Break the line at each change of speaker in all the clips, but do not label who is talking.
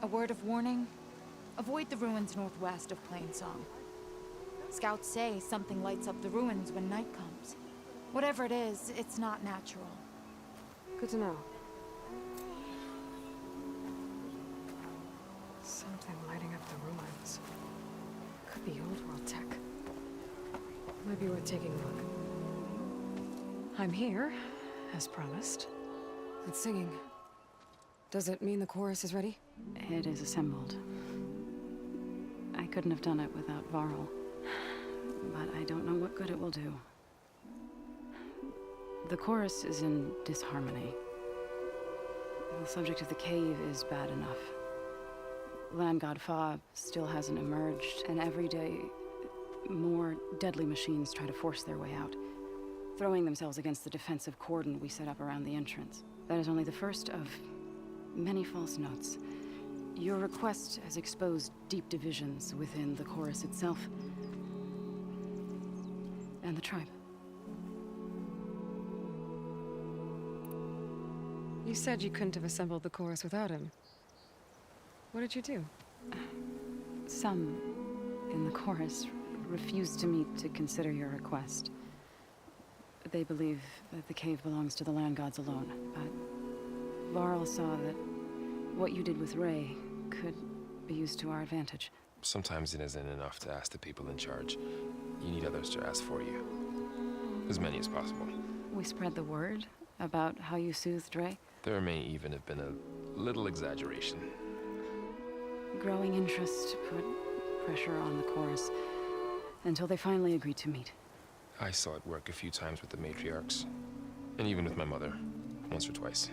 word of warning? Avoid the ruins northwest of Plainsong. Scouts say something lights up the ruins when night comes. Whatever it is, it's not natural.
Good to know. Something lighting up the ruins. Could be old world tech. Might be worth taking a look. I'm here, as promised. It's singing. Does it mean the chorus is ready?
It is assembled. I couldn't have done it without Varl. But I don't know what good it will do. The chorus is in disharmony. The subject of the cave is bad enough. Land God Fa still hasn't emerged, and every day, more deadly machines try to force their way out, throwing themselves against the defensive cordon we set up around the entrance. That is only the first of many false notes. Your request has exposed deep divisions within the chorus itself and the tribe.
You said you couldn't have assembled the chorus without him. What did you do?
Some in the chorus refused to meet to consider your request. They believe that the cave belongs to the land gods alone, but Varl saw that what you did with Ray could be used to our advantage.
Sometimes it isn't enough to ask the people in charge. You need others to ask for you. As many as possible.
We spread the word about how you soothed Ray.
There may even have been a little exaggeration.
Growing interest put pressure on the chorus until they finally agreed to meet.
I saw it work a few times with the matriarchs. And even with my mother. Once or twice.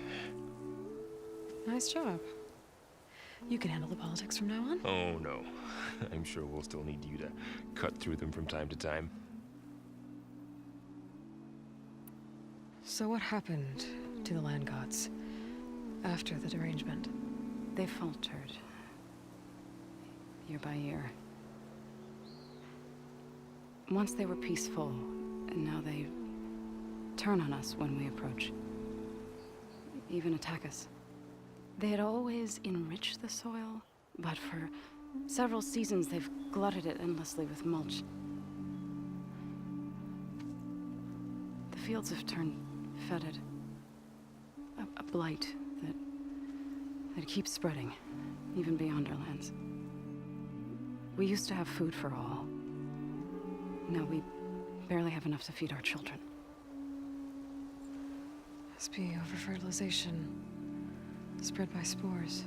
Nice job. You can handle the politics from now on?
Oh, no. I'm sure we'll still need you to cut through them from time to time.
So what happened to the land gods after the derangement?
They faltered. Year by year. Once they were peaceful, and now they turn on us when we approach. Even attack us. They had always enriched the soil, but for several seasons they've glutted it endlessly with mulch. The fields have turned fetid. A blight that keeps spreading, even beyond our lands. We used to have food for all. Now we barely have enough to feed our children.
Must be over-fertilization. Spread by spores.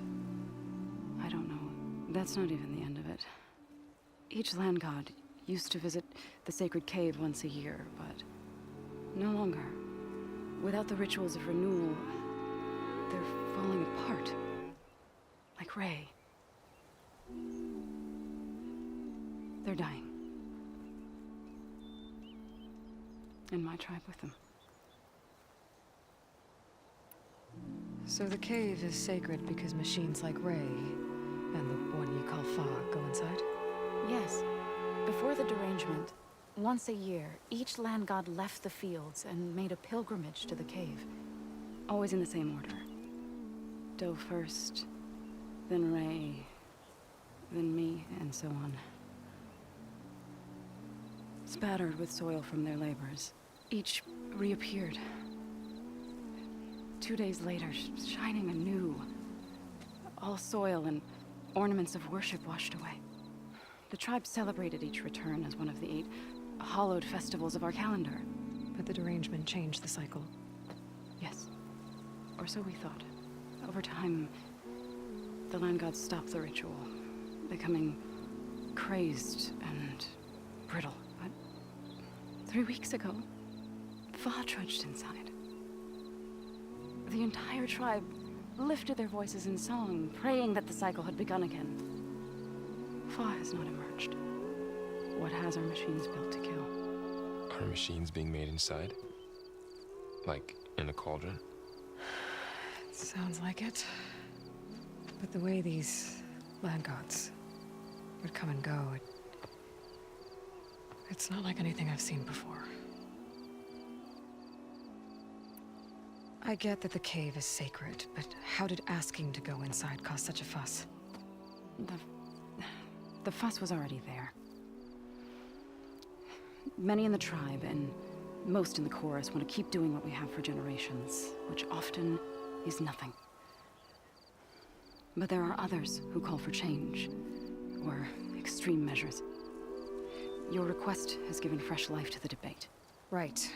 I don't know. That's not even the end of it. Each land god used to visit the sacred cave once a year, but no longer. Without the rituals of renewal, they're falling apart. Like Ray. They're dying. And my tribe with them.
So the cave is sacred because machines like Ray and the one you call Fa go inside?
Yes. Before the derangement, once a year, each land god left the fields and made a pilgrimage to the cave.
Always in the same order. Doe first, then Ray, then me, and so on. Spattered with soil from their labors, each reappeared. 2 days later, shining anew. All soil and ornaments of worship washed away. The tribe celebrated each return as one of the 8 hallowed festivals of our calendar.
But the derangement changed the cycle.
Yes. Or so we thought. Over time, the land gods stopped the ritual, becoming crazed and brittle. But 3 weeks ago, Fa trudged inside. The entire tribe lifted their voices in song, praying that the cycle had begun again. Fa has not emerged. What has our machines built to kill?
Are machines being made inside? Like in a cauldron?
Sounds like it. But the way these land gods would come and go, it's not like anything I've seen before. I get that the cave is sacred, but how did asking to go inside cause such a fuss?
The fuss was already there. Many in the tribe, and most in the chorus, want to keep doing what we have for generations, which often is nothing. But there are others who call for change, or extreme measures. Your request has given fresh life to the debate.
Right.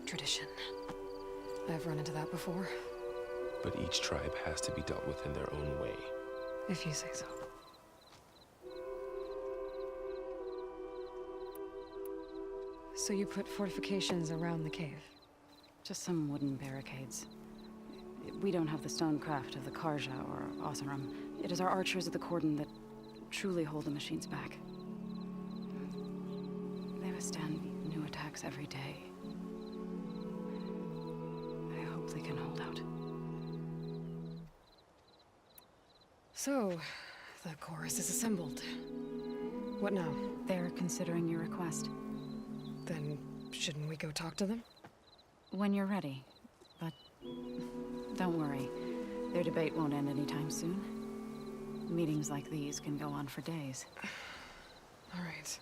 Tradition. I've run into that before.
But each tribe has to be dealt with in their own way.
If you say so. So you put fortifications around the cave?
Just some wooden barricades. We don't have the stonecraft of the Karja or Oseram. It is our archers at the cordon that truly hold the machines back. They withstand new attacks every day. I hope they can hold out.
So, the chorus is assembled. What now?
They're considering your request.
Then, shouldn't we go talk to them?
When you're ready. But don't worry. Their debate won't end anytime soon. Meetings like these can go on for days.
All right.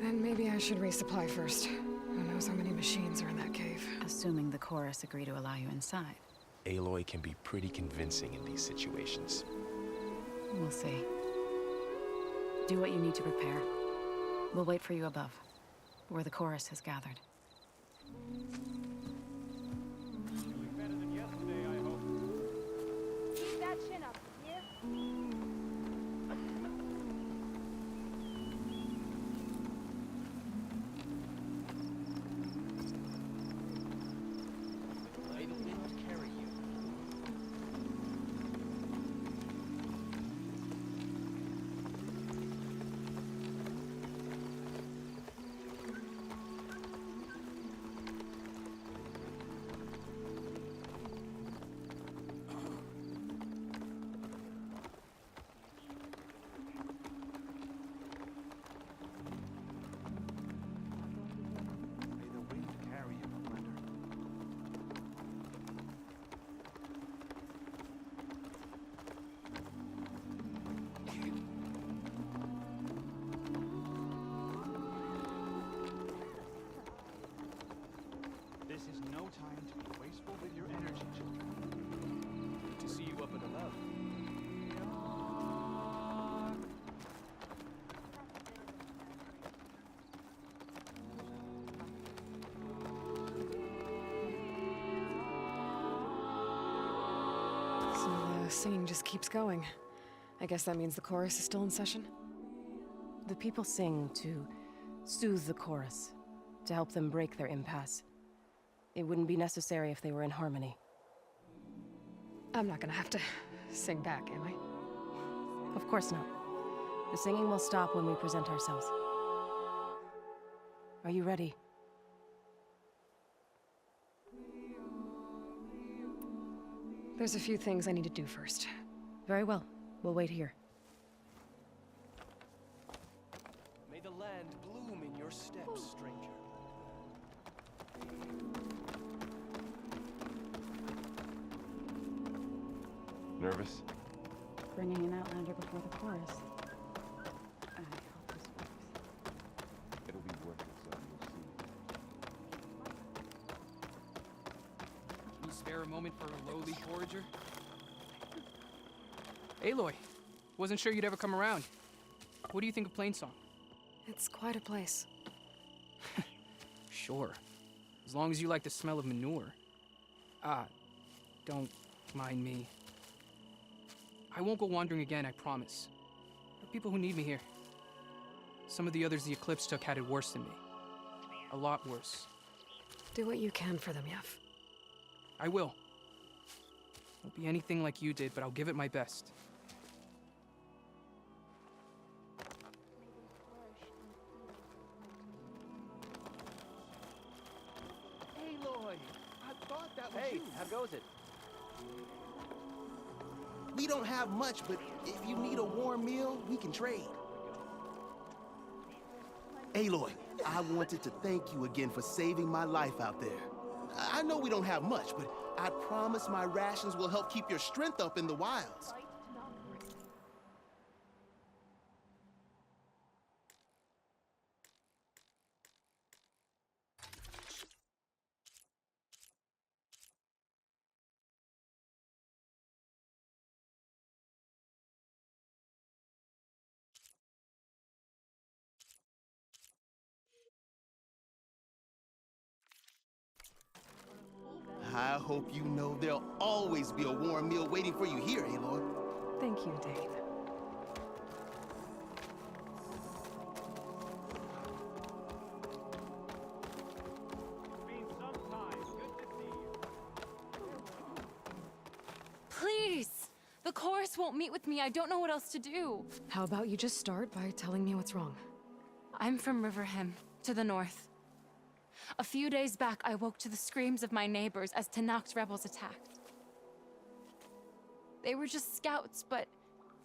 Then maybe I should resupply first. Who knows how many machines are in that cave?
Assuming the chorus agree to allow you inside.
Aloy can be pretty convincing in these situations.
We'll see. Do what you need to prepare. We'll wait for you above, where the chorus has gathered.
Keep that chin up, yeah?
This is no time to be wasteful with your energy, children. Good to see you up and above.
So the singing just keeps going. I guess that means the chorus is still in session?
The people sing to soothe the chorus, to help them break their impasse. It wouldn't be necessary if they were in harmony.
I'm not gonna have to sing back, am I?
Of course not. The singing will stop when we present ourselves. Are you ready?
There's a few things I need to do first.
Very well. We'll wait here.
May the land bloom in your steps, stranger.
Nervous?
Bringing an outlander before the chorus. I hope this works.
It'll be worth it, son. You'll see.
Can you spare a moment for a lowly forager? Aloy, wasn't sure you'd ever come around. What do you think of Plainsong?
It's quite a place.
Sure, as long as you like the smell of manure. Don't mind me. I won't go wandering again, I promise. There are people who need me here. Some of the others the Eclipse took had it worse than me. A lot worse.
Do what you can for them, Yef.
I will. Won't be anything like you did, but I'll give it my best.
Aloy! I thought that was you.
How goes it?
We don't have much, but if you need a warm meal, we can trade. Aloy, I wanted to thank you again for saving my life out there. I know we don't have much, but I promise my rations will help keep your strength up in the wilds. hope you know there'll always be a warm meal waiting for you here, Aloy.
Thank you, Dane.
Been some time. Good to see you.
Please! The chorus won't meet with me. I don't know what else to do.
How about you just start by telling me what's wrong?
I'm from Riverhim, to the north. A few days back, I woke to the screams of my neighbors as Tanak's rebels attacked. They were just scouts, but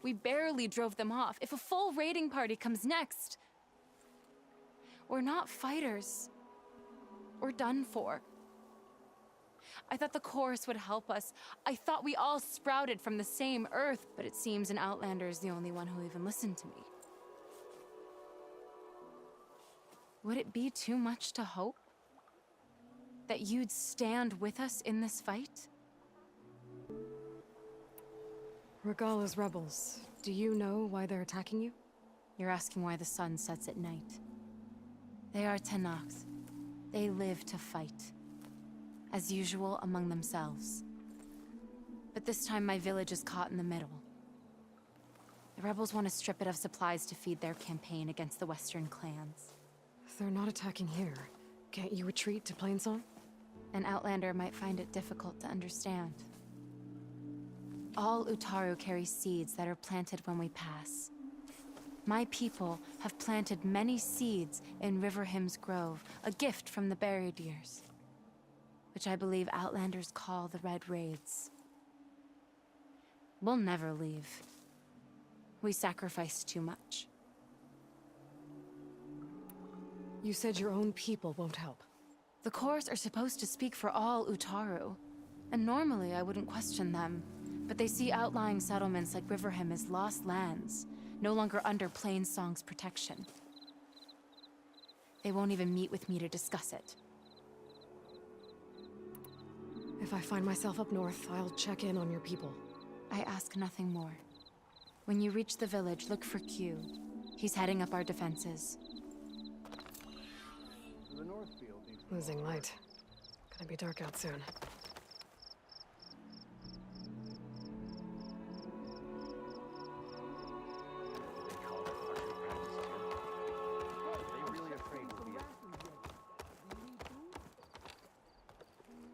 we barely drove them off. If a full raiding party comes next, we're not fighters. We're done for. I thought the chorus would help us. I thought we all sprouted from the same earth, but it seems an Outlander is the only one who even listened to me. Would it be too much to hope that you'd stand with us in this fight?
Regala's rebels. Do you know why they're attacking you?
You're asking why the sun sets at night. They are Tanaks. They live to fight. As usual, among themselves. But this time my village is caught in the middle. The rebels want to strip it of supplies to feed their campaign against the Western clans.
If they're not attacking here, can't you retreat to Plainsong?
An Outlander might find it difficult to understand. All Utaru carry seeds that are planted when we pass. My people have planted many seeds in Riverhim's Grove, a gift from the Buried Years, which I believe Outlanders call the Red Raids. We'll never leave. We sacrificed too much.
You said your own people won't help.
The Chorus are supposed to speak for all Utaru, and normally I wouldn't question them, but they see outlying settlements like Riverhim as lost lands, no longer under Plainsong's protection. They won't even meet with me to discuss it.
If I find myself up north, I'll check in on your people.
I ask nothing more. When you reach the village, look for Q. He's heading up our defenses.
Losing light. Gonna be dark out soon.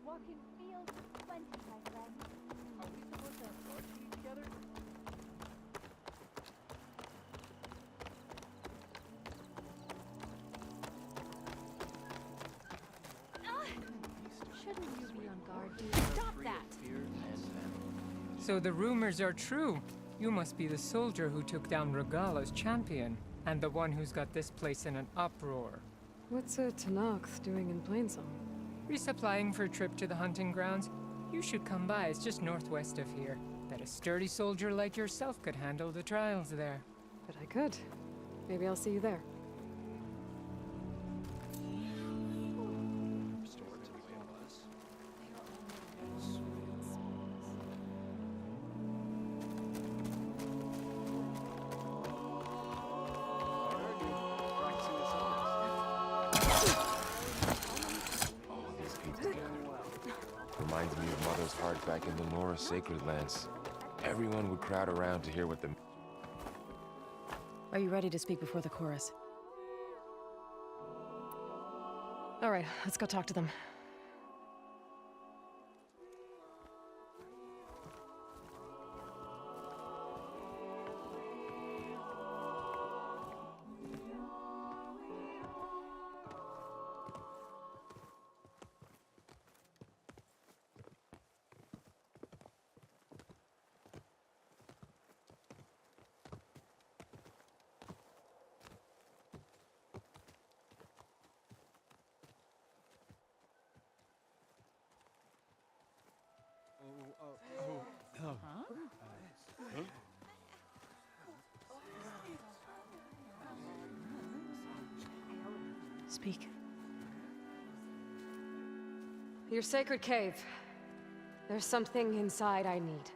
Walking fields of plenty, my friend.
Are we supposed to have gardening together?
Shouldn't you be on guard, dude? Stop that!
So the rumors are true. You must be the soldier who took down Regala's champion, and the one who's got this place in an uproar.
What's a Tanakh doing in Plainsong?
Resupplying for a trip to the hunting grounds? You should come by, it's just northwest of here. Bet a sturdy soldier like yourself could handle the trials there.
But I could. Maybe I'll see you there.
Reminds me of Mother's heart back in the Nora sacred lands. Everyone would crowd around to hear what the...
Are you ready to speak before the chorus?
All right, let's go talk to them. Speak. Your sacred cave. There's something inside I need.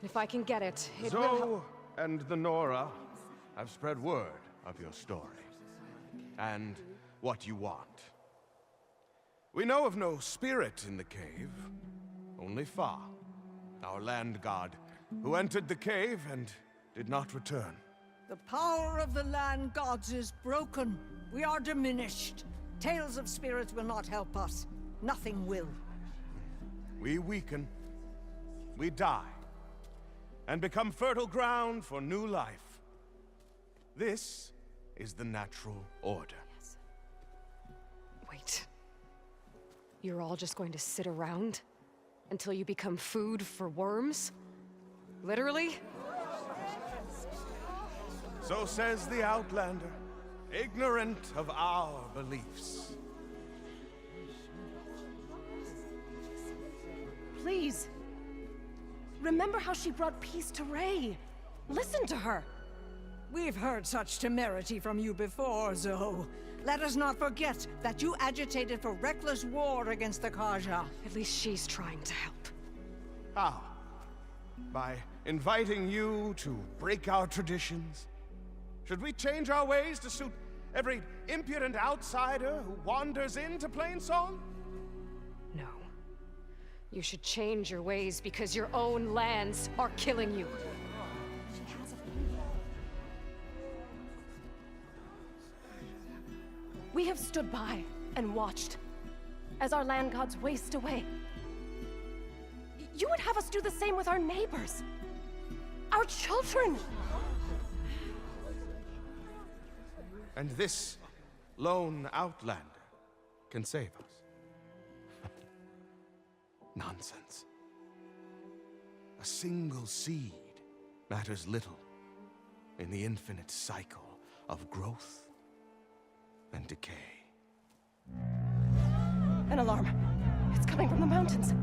If I can get it, it will help.
Zoe and the Nora have spread word of your story. And what you want. We know of no spirit in the cave, only Fa, our land god, who entered the cave and did not return.
The power of the land gods is broken. We are diminished. Tales of spirits will not help us. Nothing will.
We weaken, we die, and become fertile ground for new life. This is the natural order.
Wait. You're all just going to sit around until you become food for worms? Literally?
So says the Outlander, ignorant of our beliefs.
Please. Remember how she brought peace to Ray. Listen to her.
We've heard such temerity from you before, Zoe. Let us not forget that you agitated for reckless war against the Kaja.
At least she's trying to help.
How? By inviting you to break our traditions? Should we change our ways to suit every impudent outsider who wanders into Plainsong?
No. You should change your ways because your own lands are killing you.
We have stood by and watched as our land gods waste away. You would have us do the same with our neighbors, our children.
And this lone outlander can save us. Nonsense. A single seed matters little in the infinite cycle of growth and decay.
An alarm. It's coming from the mountains.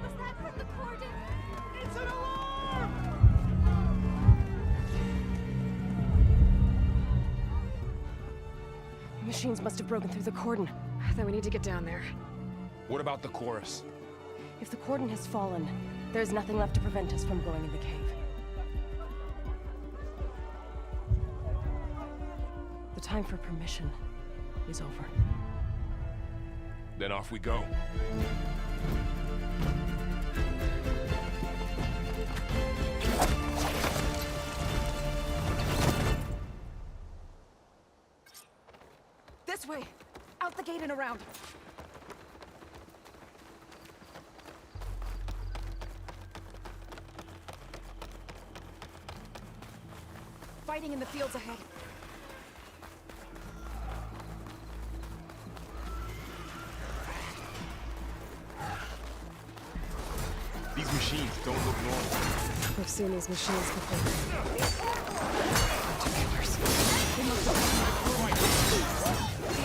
Was that from the cordon?
It's an alarm!
Machines must have broken through the cordon.
Then we need to get down there.
What about the chorus?
If the cordon has fallen, there's nothing left to prevent us from going in the cave. The time for permission is over.
Then off we go.
This way! Out the gate and around! Fighting in the fields ahead.
These machines don't look normal.
We've seen these machines before. Killers.
They must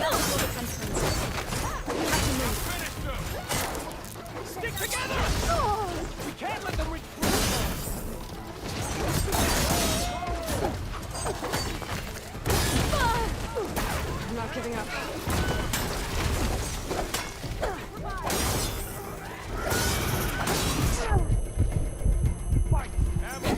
have the entrance. We have to move.
Stick together! We can't let them retreat!
I'm not giving up.
Fight! Ammo!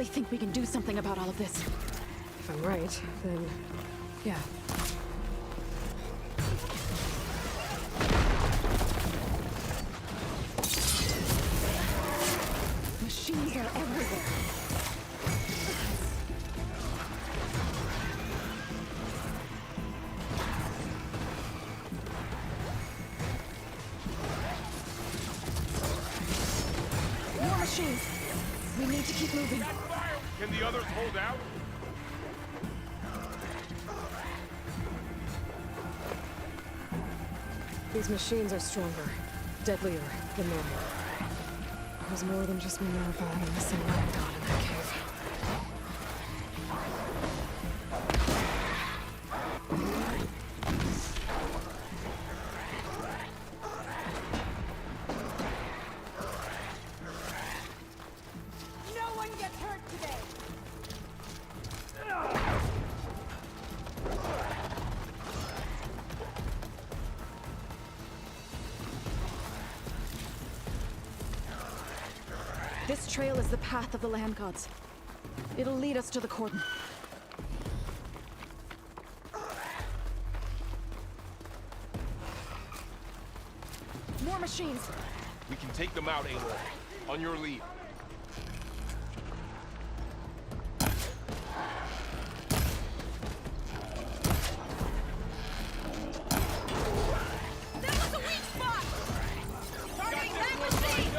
really think we can do something about all of this?
If I'm right, then yeah.
Machines are everywhere. More machines. We need to keep moving.
Can the others hold out?
These machines are stronger, deadlier than normal. There's more than just Minerva and a missing land god in that cave.
No one gets hurt today!
This trail is the path of the land gods. It'll lead us to the cordon. More machines!
We can take them out, Aloy. On your lead.
There was a weak spot! Targeting that machine!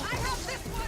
I have this one!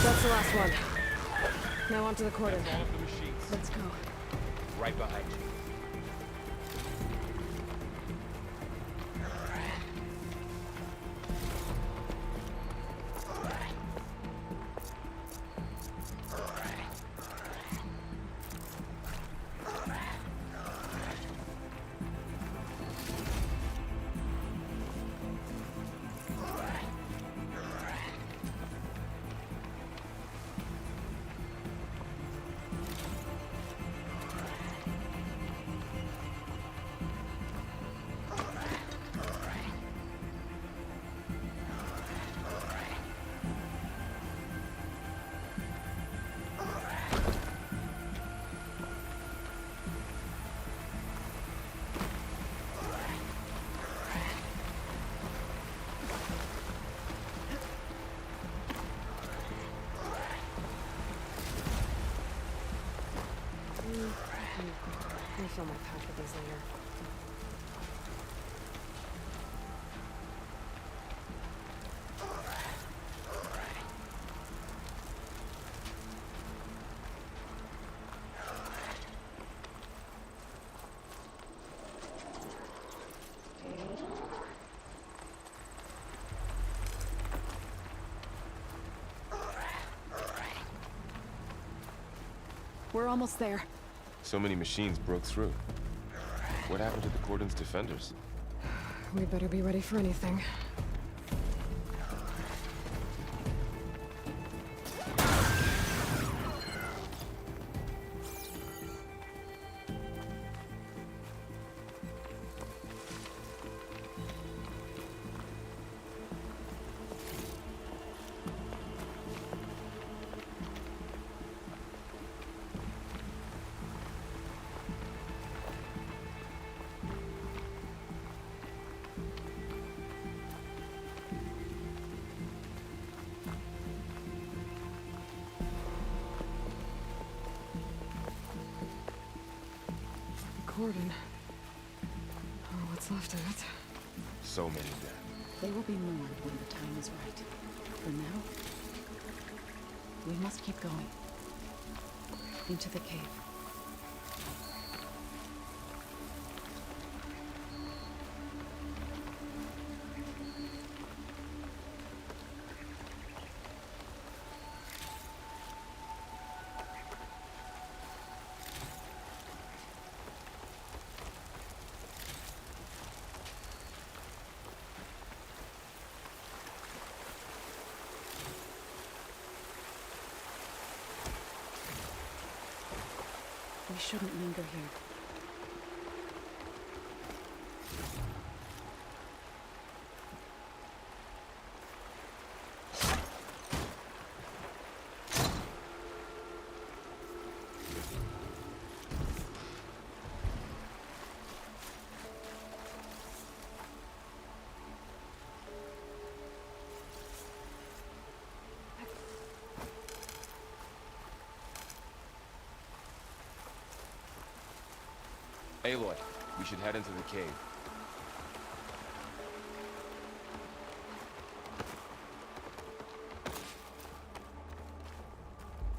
That's the last one. Now onto the cordon.
All of the machines.
Let's go.
Right behind you.
fill my pouch with these later.
We're almost there.
So many machines broke through. What happened to the Cordon's defenders?
We better be ready for anything. Cordon. Oh, what's left of it?
So many dead.
They will be mourned when the time is right. For now, we must keep going. Into the cave. We shouldn't linger here.
Aloy, we should head into the cave.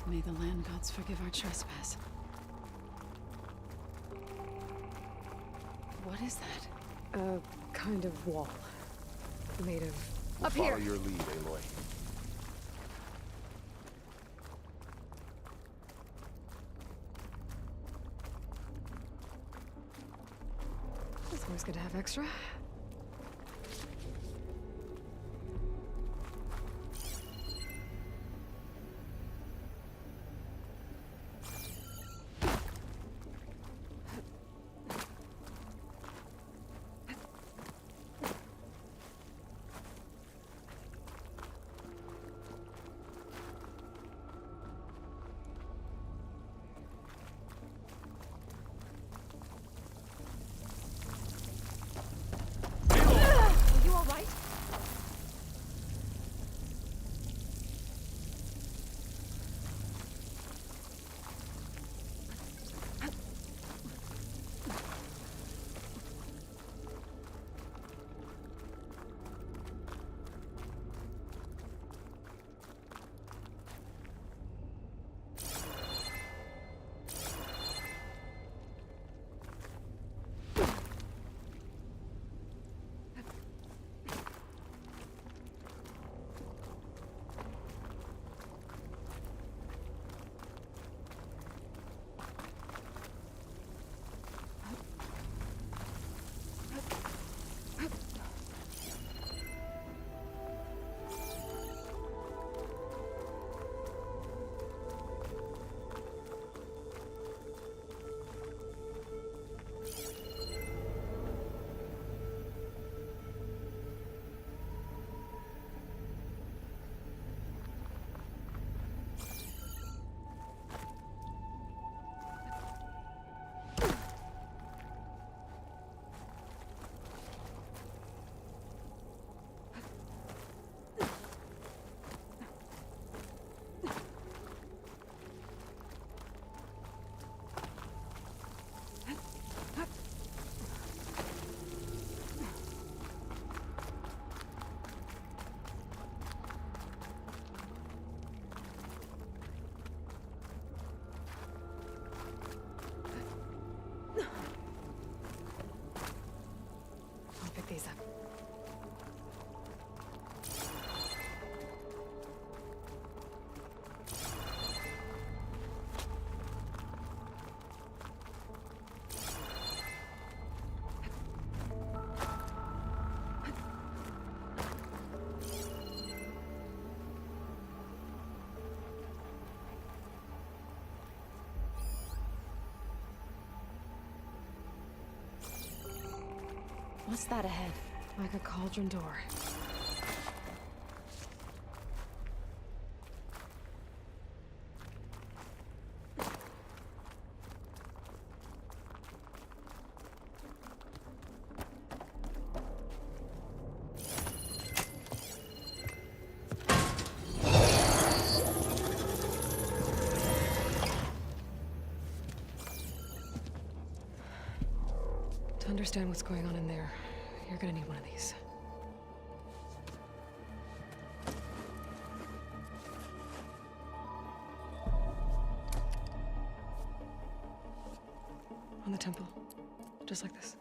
May the land gods forgive our trespass. What is that?
A kind of wall. Made of...
We'll
Up
follow
here!
your lead, Aloy.
It's always good to have extra.
What's that ahead?
Like a cauldron door. To understand what's going on in there, you're gonna need one of these. On the temple. Just like this.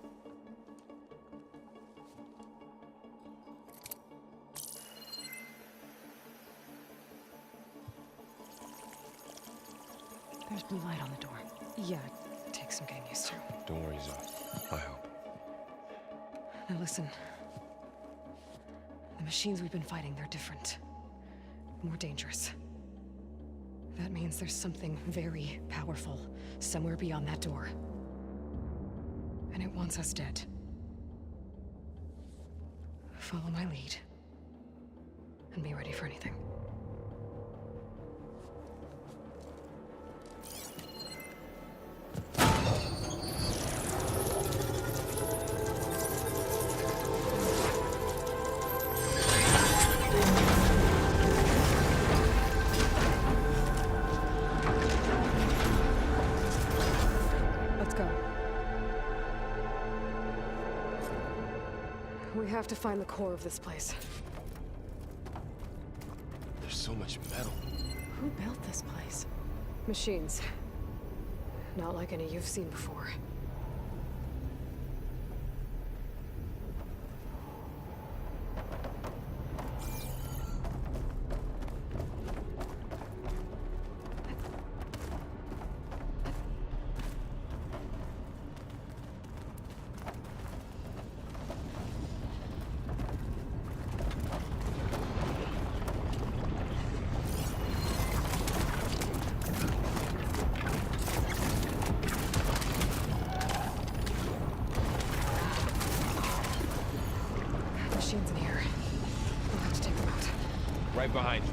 There's blue light on the door.
Yeah, it takes some getting used to.
Don't worry, Zoe. I'll help.
Now listen. The machines we've been fighting, they're different. More dangerous. That means there's something very powerful somewhere beyond that door. And it wants us dead. Follow my lead. And be ready for anything. We have to find the core of this place.
There's so much metal.
Who built this place?
Machines. Not like any you've seen before. Machines in here. We'll have to take them out.
Right behind you.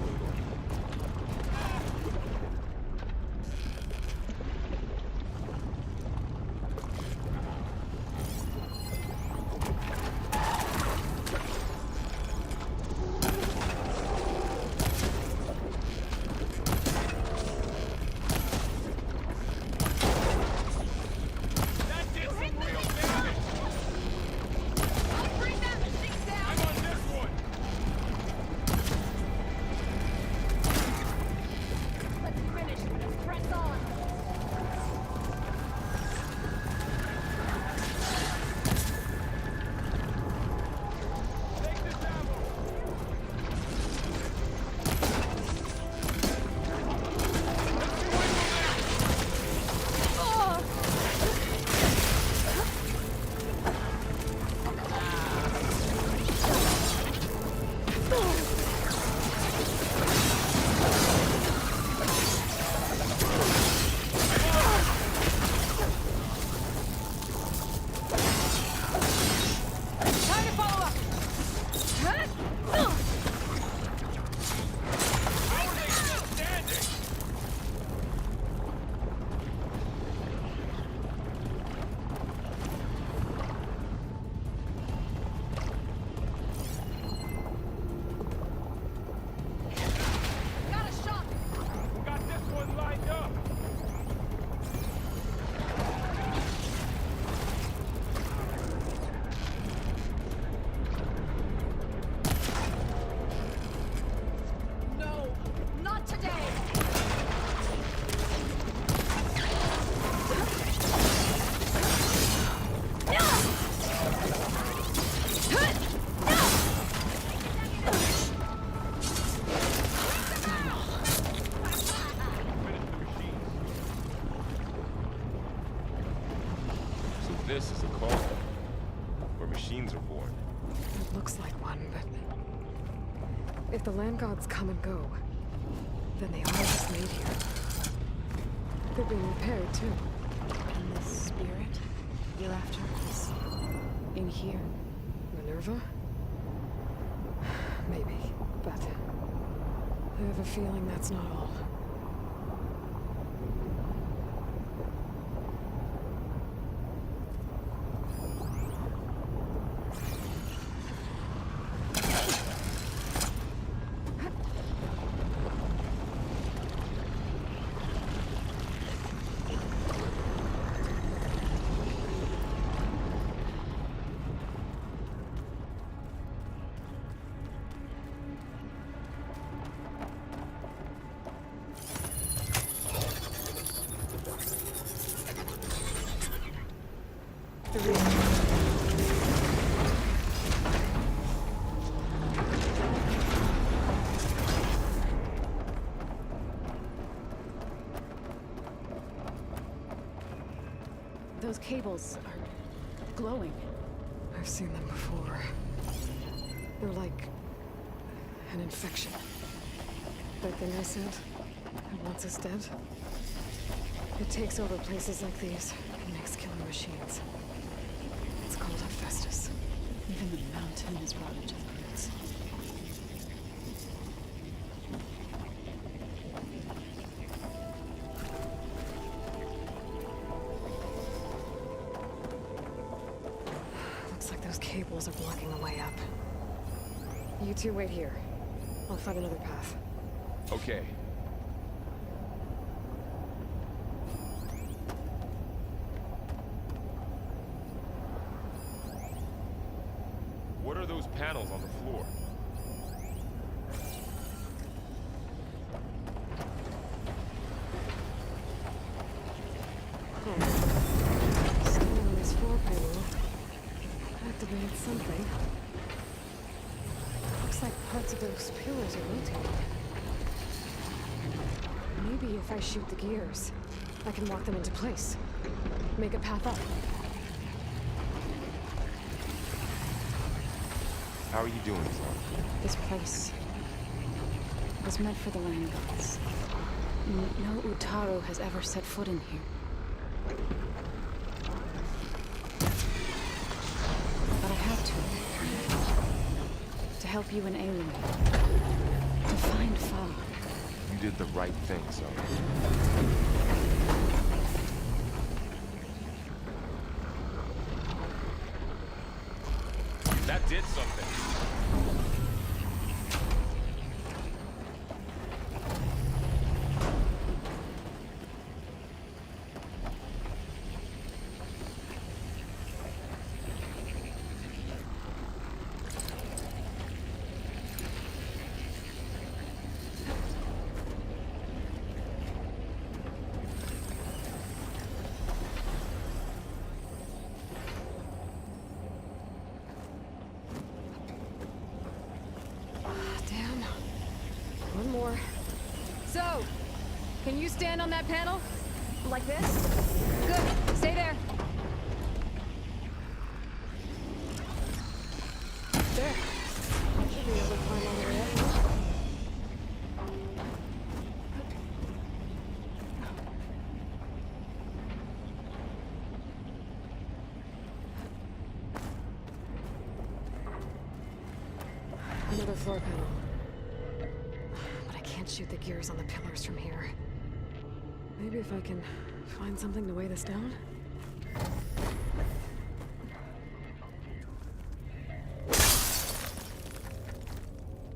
This is a call where machines are born.
It looks like one, but if the land gods come and go, then they are just made here. They're being repaired too.
And the spirit you're after is in here.
Minerva? Maybe, but I have a feeling that's not all.
Those cables are glowing.
I've seen them before. They're like an infection. That thing I said, that wants us dead. It takes over places like these and makes killing machines. It's called Hephaestus.
Even the mountain is rotted to the roots.
Looks like those cables are blocking the way up. You two wait here. I'll find another path.
Okay. What are those panels on the floor?
Standing on this floor panel activated something. Looks like parts of those pillars are rotating. Maybe if I shoot the gears, I can lock them into place. Make a path up.
How are you doing, son?
This place was meant for the land gods. No Utaro has ever set foot in here. But I had to help you and Aloy. To find Fa.
You did the right thing, son. That did something.
One more.
So, can you stand on that panel?
Like this?
Good. Stay there.
There. I should be able to climb all the way up. Another floor panel. But I can't shoot the gears on the pillars from here. Maybe if I can find something to weigh this down?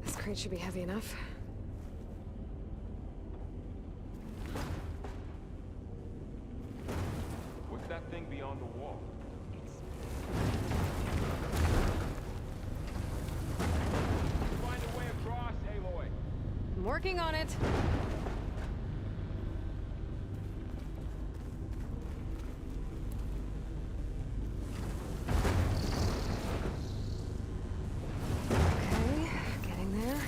This crate should be heavy enough.
What's that thing beyond the wall? Find a way across, Aloy.
I'm working on it.
Okay, getting there.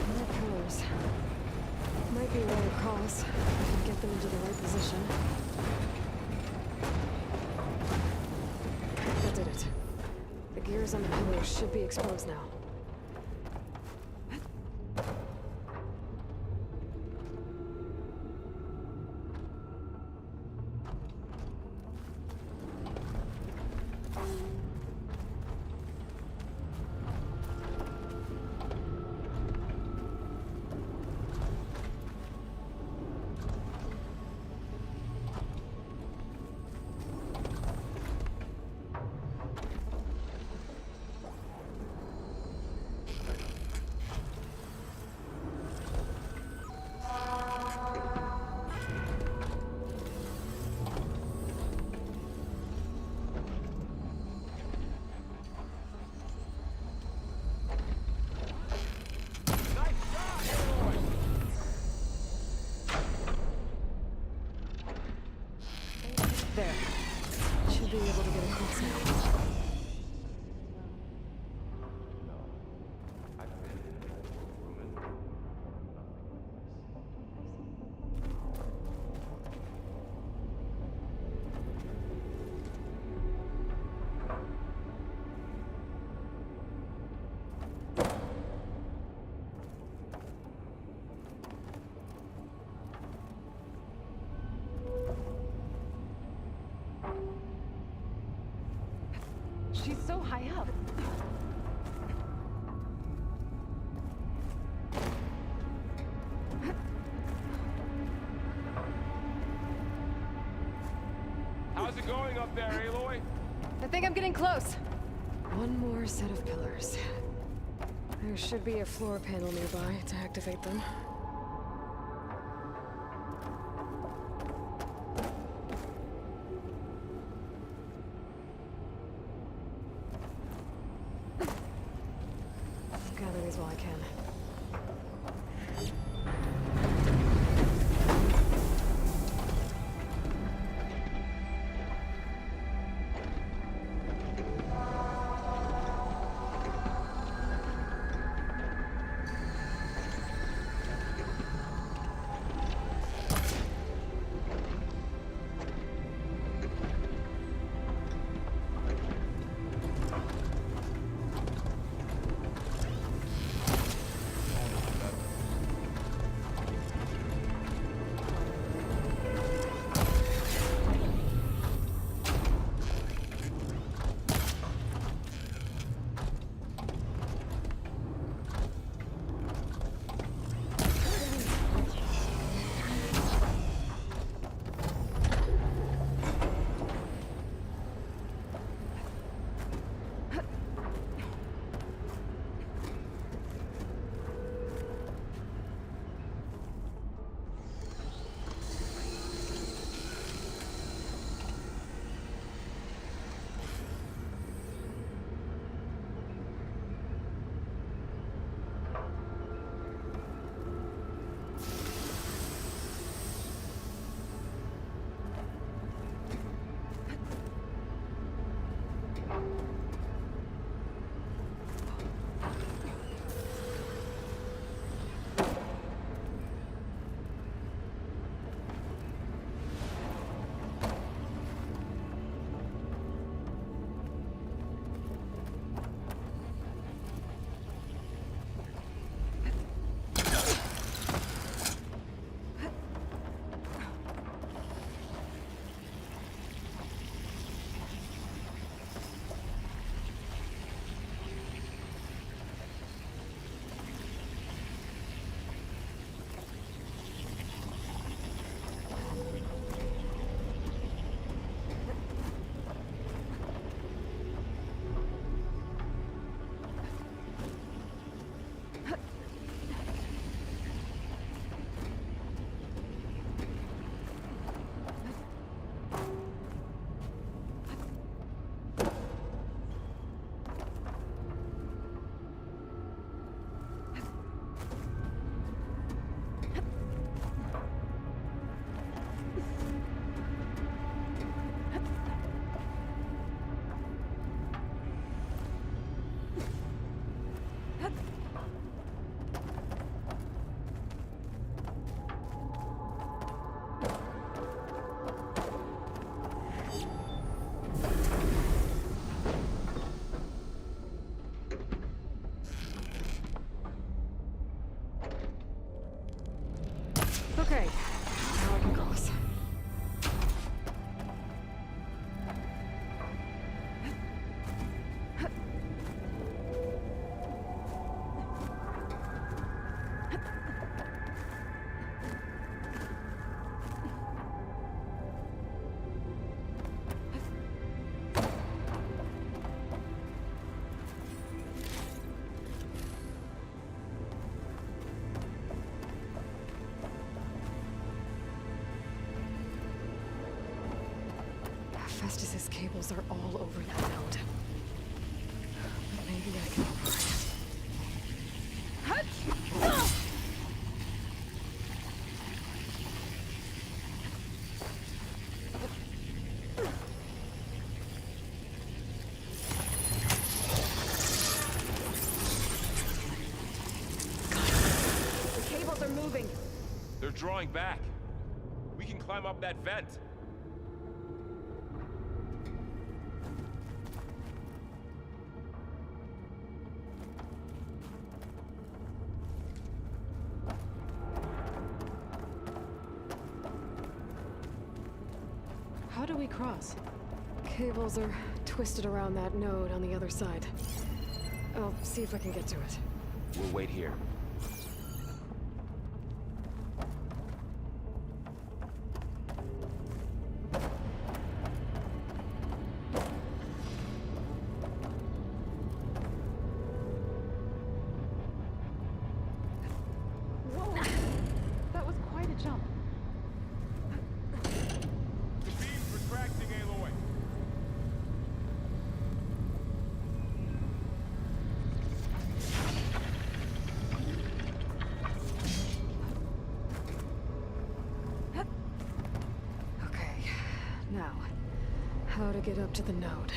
More pillars. Might be a way across. I can get them into the right position. That did it. The gears on the pillars should be exposed now. There. Should be able to get across now.
She's so high up.
How's it going up there, Aloy?
I think I'm getting close. One more set of pillars. There should be a floor panel nearby to activate them. Gather these while I can. Okay, now I can cross. Festus's cables are all over that node. But maybe I can override it.
The cables are moving.
They're drawing back. We can climb up that vent.
How do we cross?
Cables are twisted around that node on the other side. I'll see if I can get to it.
We'll wait here.
Whoa! That was quite a jump.
The beam's retracting, Aloy.
Okay, now, how to get up to the node.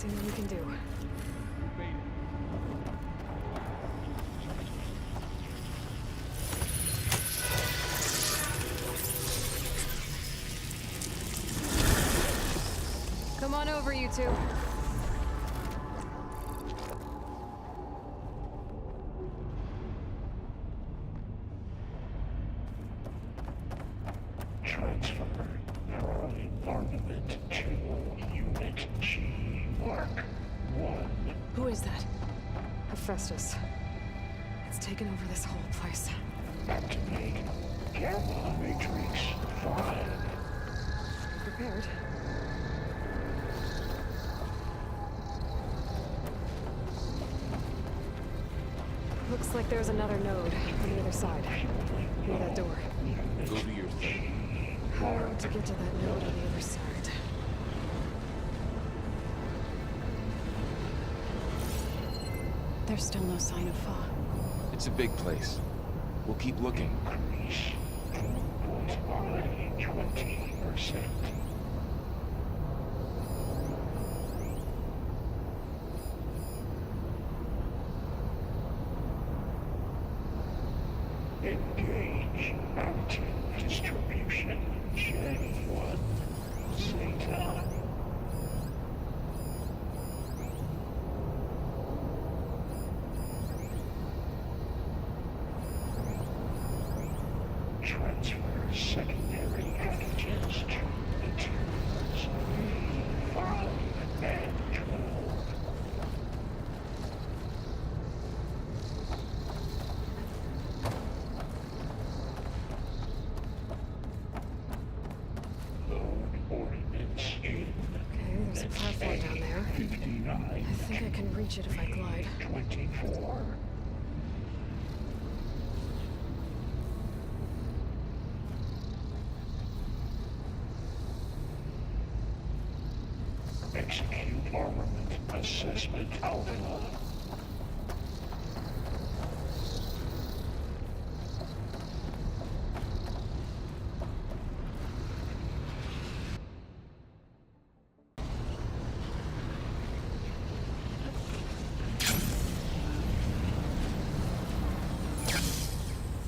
See what we can do.
Come on over, you two.
Transfer prime armament to Unit G Mark 1.
Who is that? Hephaestus. It's taken over this whole place.
Activate Gamma Matrix 5.
Be prepared. Looks like there's another node on the other side. Near that door.
Go do your thing.
How to get to that node on the other side?
There's still no sign of Fa.
It's a big place. We'll keep looking.
Increase throughput by 20%. Engage active distribution J1 Zeta. Transfer secondary packages to materials A5 and 12. Load ordnance in.
Okay, there's a platform down there.
59.
I think I can reach it if I glide.
24. Execute armament assessment alpha.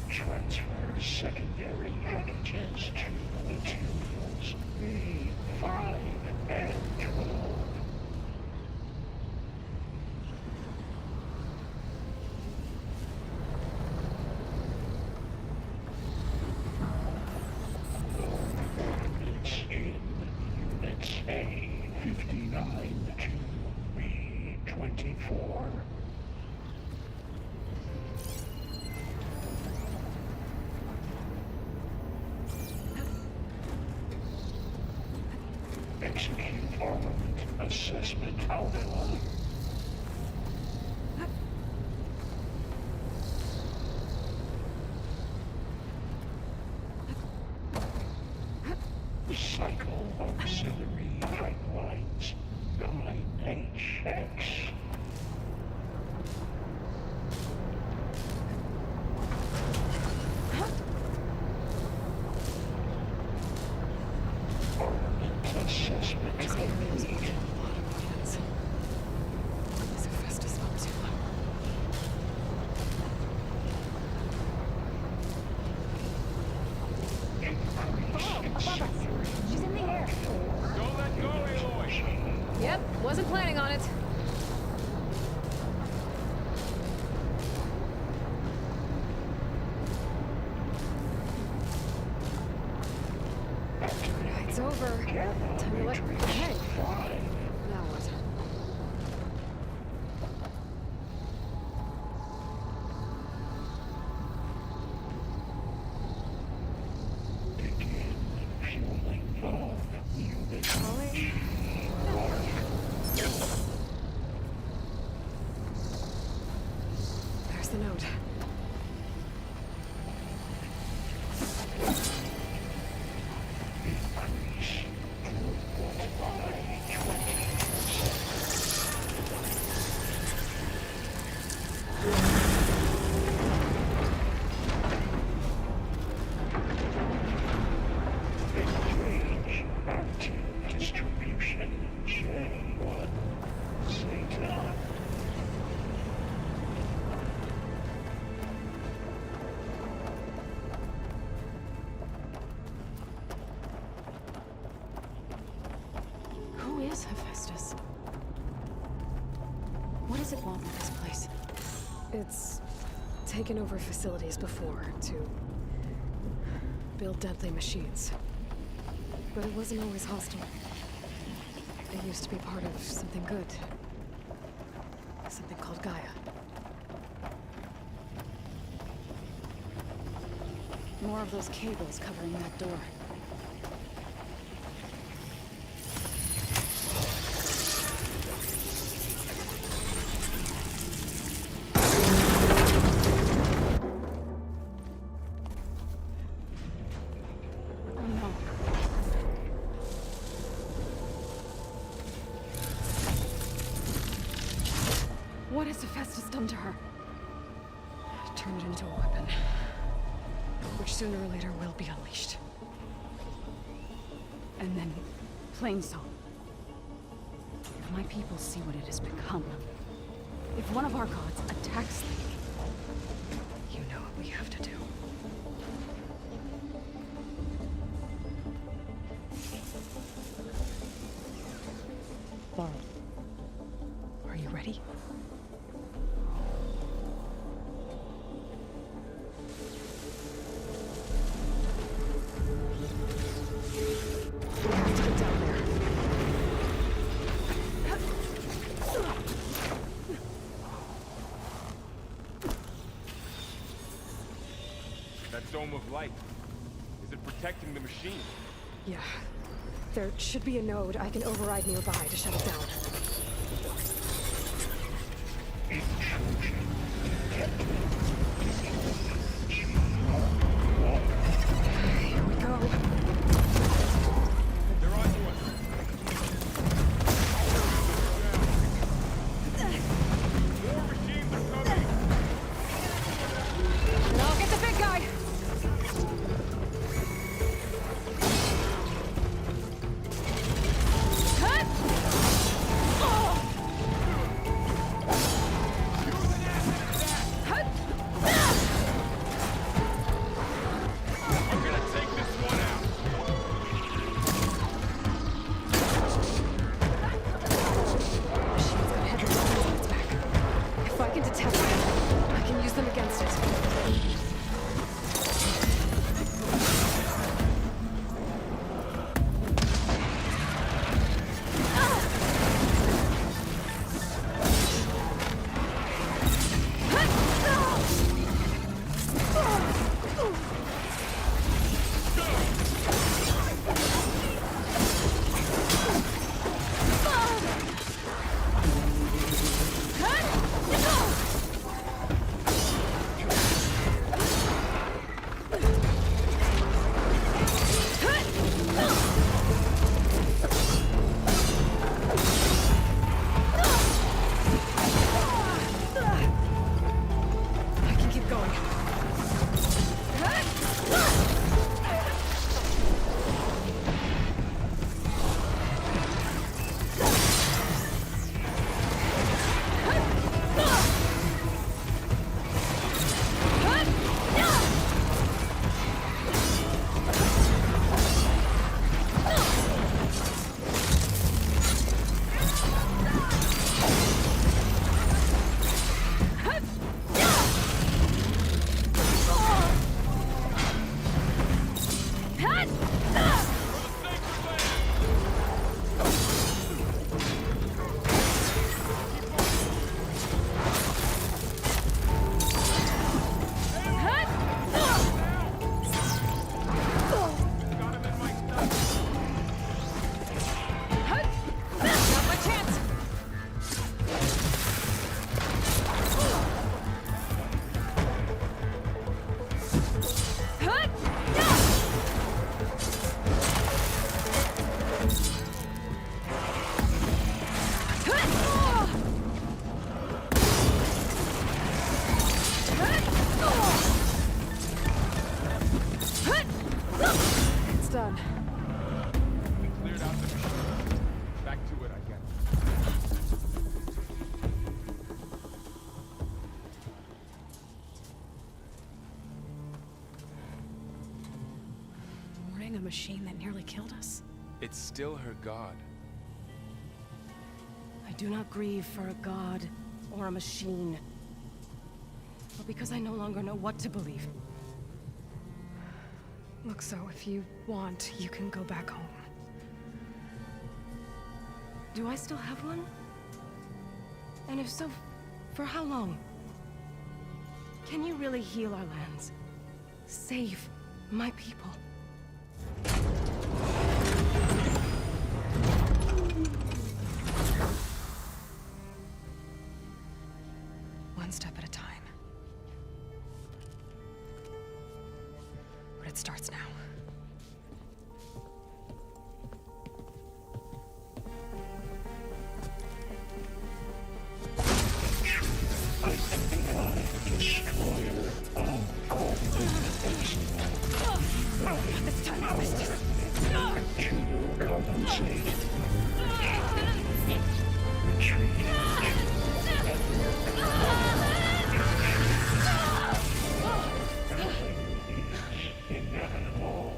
Transfer secondary packages to materials A5 and 12. Ordnance in Units A59 to B24. Execute armament assessment alpha. Cycle auxiliary pipelines 9HX. Armament assessment
This area is
complete.
working a lot of plans. What is Hephaestus up to?
She's in the air.
Don't let go, Aloy!
Yep, wasn't planning on it.
It's over. Time to let hey. Now what?
Begin fueling valve unit.
Calling? There's the note.
Increase throughput by 20%. Engage active distribution J1.
is Hephaestus? What does it want with this place?
It's taken over facilities before to build deadly machines. But it wasn't always hostile. It used to be part of something good. Something called Gaia.
More of those cables covering that door. Oh no.
What has Hephaestus done to her? Turned it into a weapon. Which sooner or later will be unleashed.
And then, plain song. If my people see what it has become, if one of our gods attacks them,
you know what we have to do. Laurel, are you ready? We have to get down there.
That dome of light. Is it protecting the machine?
Yeah. There should be a node I can override nearby to shut it down. Here we go.
They're on to us. More machines are coming.
And I'll get the big guy!
I'm gonna take this one out.
Machine's got heavy weapons on its back. If I can detect them, I can use them against it. I can keep going. Not my chance! It's done.
We cleared out the machine. Back to it, I guess.
Warning a machine that nearly killed us?
It's still her god.
do not grieve for a god or a machine, but because I no longer know what to believe.
Look, so if you want, you can go back home.
Do I still have one? And if so, for how long? Can you really heal our lands? Save my people?
One step at a time. But it starts now.
I am the destroyer of all things.
This time I missed it.
To compensate. Retreat. Inevitable.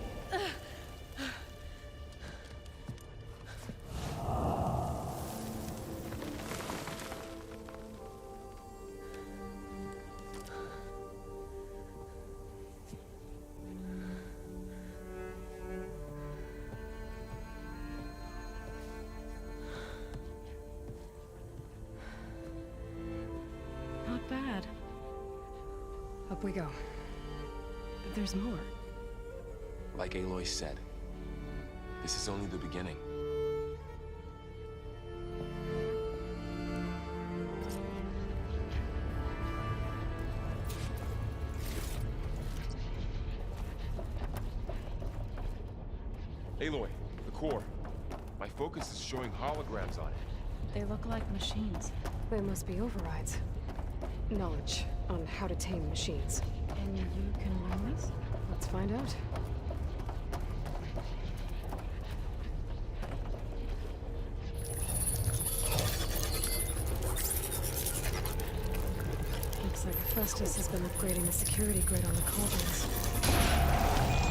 Not bad.
Up we go.
There's more.
Like Aloy said, this is only the beginning. Aloy, the core. My focus is showing holograms on it.
They look like machines.
They must be overrides. Knowledge on how to tame machines.
And you can learn this?
Let's find out. Looks like Festus has been upgrading the security grid on the cauldrons.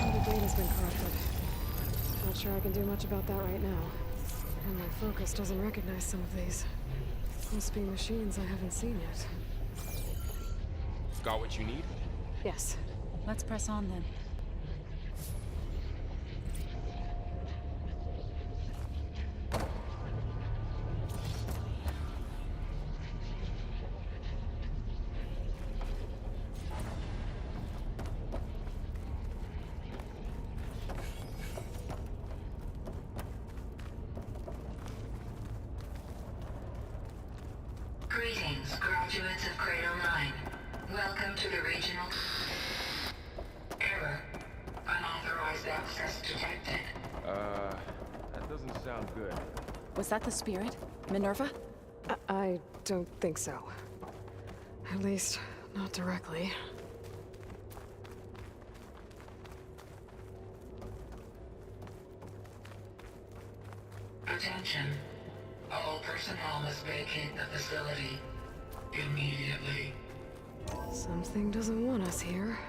All the data's been corrupted. Not sure I can do much about that right now. And my focus doesn't recognize some of these. Must be machines I haven't seen yet.
Got what you need?
Yes.
Let's press on then.
Greetings, graduates of Cradle 9. Welcome to the regional... Error. Unauthorized access detected.
That doesn't sound good.
Was that the spirit? Minerva?
I don't think so. At least, not directly.
Attention. All personnel must vacate the facility immediately.
Something doesn't want us here.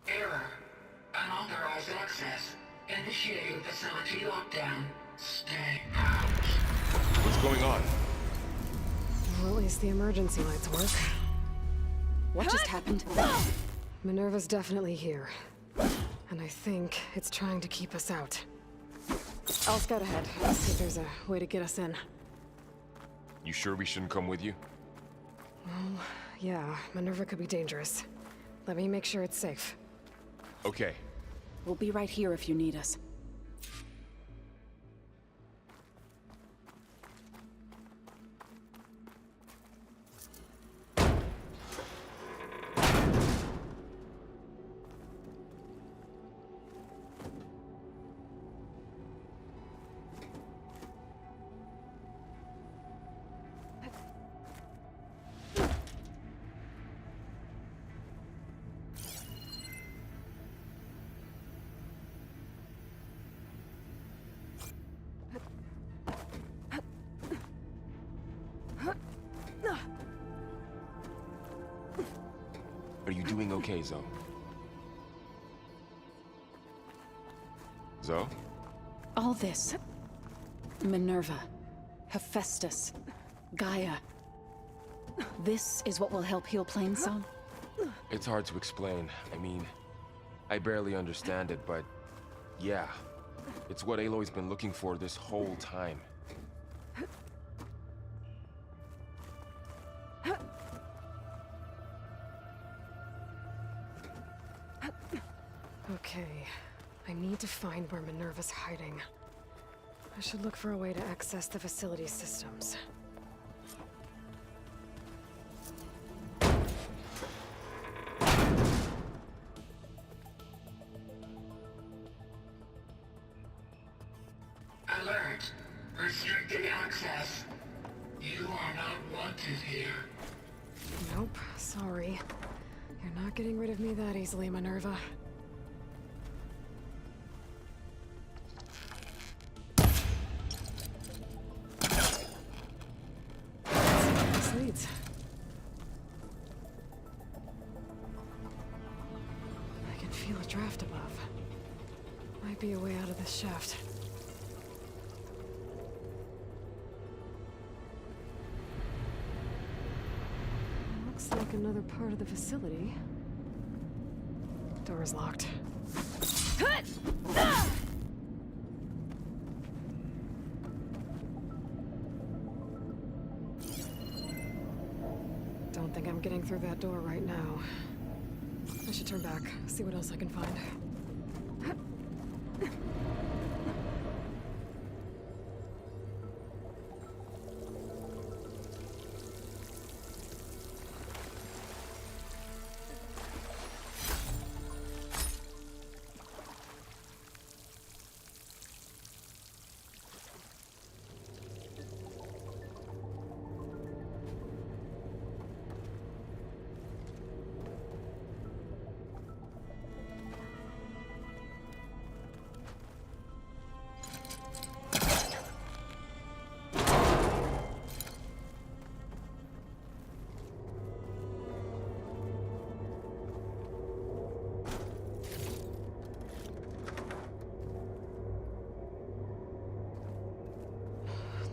Error. Unauthorized access. Initiating facility lockdown. Stay out.
What's going on?
Well, at least the emergency lights work.
What just happened?
Minerva's definitely here. And I think it's trying to keep us out. I'll scout ahead, see if there's a way to get us in.
You sure we shouldn't come with you?
Well, yeah, Minerva could be dangerous. Let me make sure it's safe.
Okay.
We'll be right here if you need us.
Are you doing okay, Zoe? Zoe?
All this. Minerva. Hephaestus. Gaia. This is what will help heal Plainsong?
It's hard to explain. I mean, I barely understand it, but yeah. It's what Aloy's been looking for this whole time.
Okay, I need to find where Minerva's hiding. I should look for a way to access the facility systems.
Alert! Restricted access. You are not wanted here.
Nope, sorry. You're not getting rid of me that easily, Minerva. This leads. I can feel a draft above. Might be a way out of this shaft. Looks like another part of the facility. Door is locked. Don't think I'm getting through that door right now. I should turn back, see what else I can find.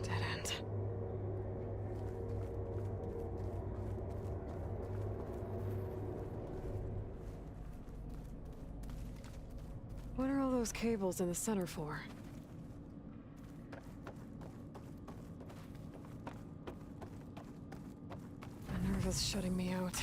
Dead end. What are all those cables in the center for? Minerva's shutting me out.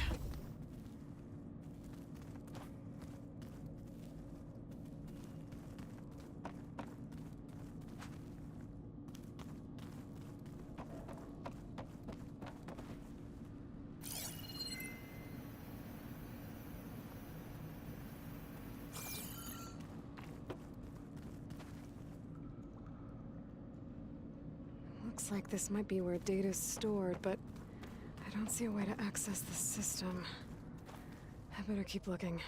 Looks like this might be where data's stored, but I don't see a way to access the system. I better keep looking.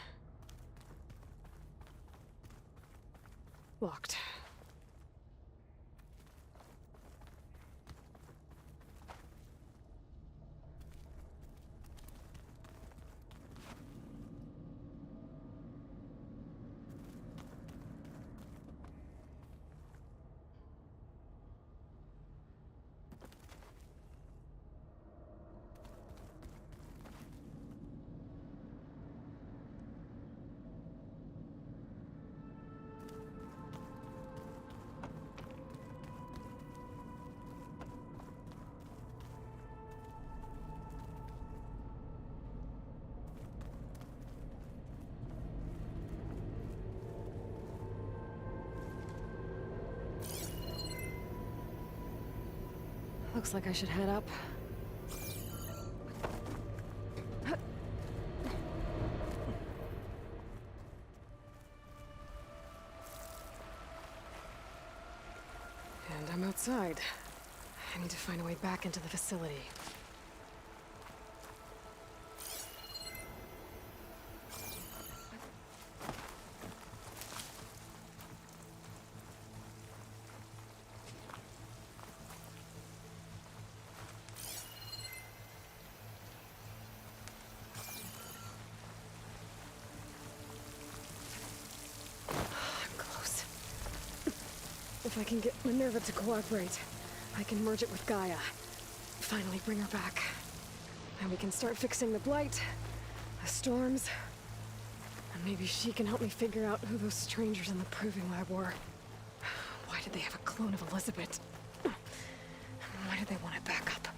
Locked. Looks like I should head up. And I'm outside. I need to find a way back into the facility. If I can get Minerva to cooperate, I can merge it with Gaia. Finally bring her back. And we can start fixing the blight, the storms, and maybe she can help me figure out who those strangers in the proving lab were. Why did they have a clone of Elizabeth? Why did they want it back up?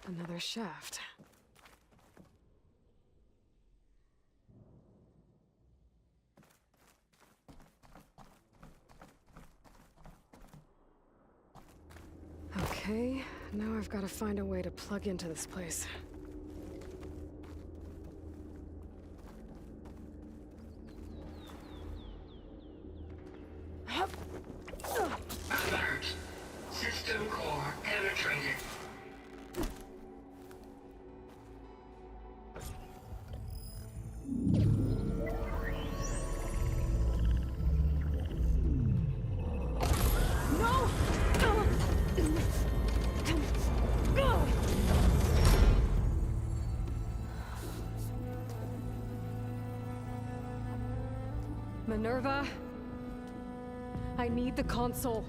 Another shaft. Okay, now I've got to find a way to plug into this place.
Alert. System core penetrated.
Minerva, I need the console.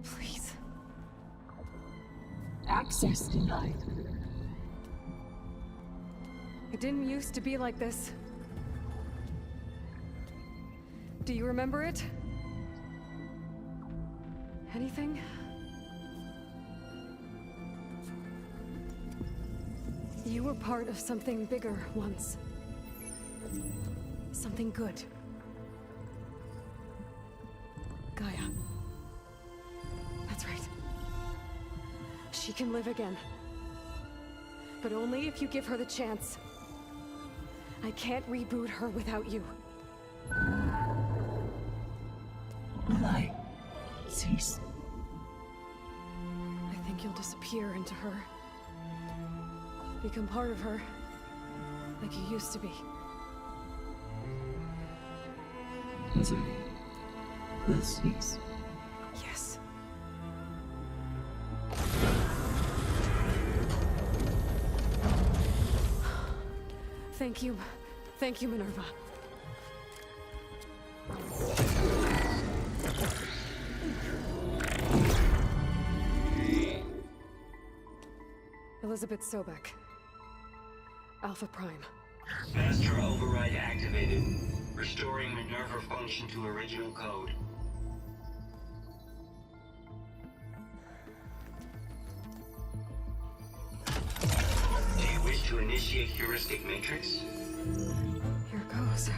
Please.
Access denied.
It didn't used to be like this. Do you remember it? Anything? You were part of something bigger once. Something good. Gaia. That's right. She can live again. But only if you give her the chance. I can't reboot her without you.
Light cease.
I think you'll disappear into her. Become part of her. Like you used to be.
Misery will cease.
Yes. Thank you. Thank you, Minerva. Elizabeth Sobek. Alpha Prime.
Master override activated. Restoring Minerva function to original code. Do you wish to initiate heuristic matrix?
Here goes.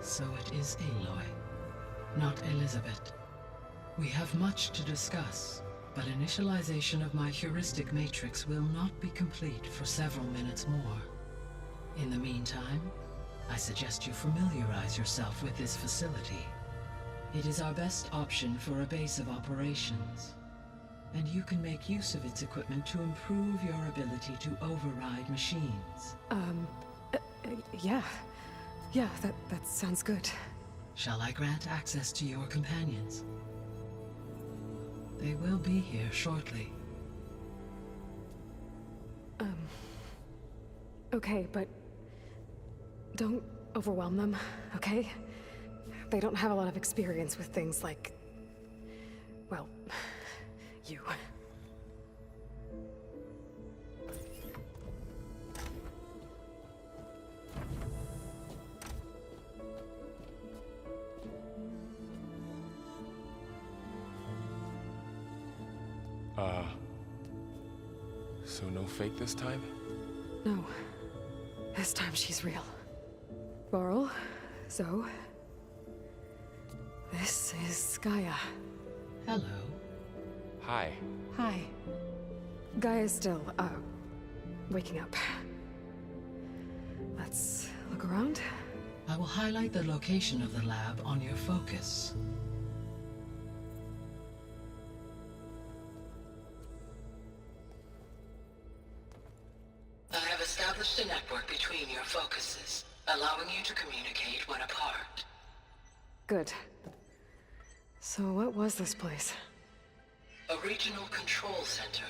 So it is Aloy, not Elizabeth. We have much to discuss, but initialization of my heuristic matrix will not be complete for several minutes more. In the meantime, I suggest you familiarize yourself with this facility. It is our best option for a base of operations, and you can make use of its equipment to improve your ability to override machines.
Yeah. Yeah, that sounds good.
Shall I grant access to your companions? They will be here shortly.
Okay, but don't overwhelm them, okay? They don't have a lot of experience with things like, well, you.
So no fake this time?
No. This time she's real. Laurel, Zoe. This is Gaia.
Hello.
Hi.
Hi. Gaia's still, waking up. Let's look around.
I will highlight the location of the lab on your focus. I have established a network between your focuses, allowing you to communicate when apart.
Good. So what was this place?
A regional control center,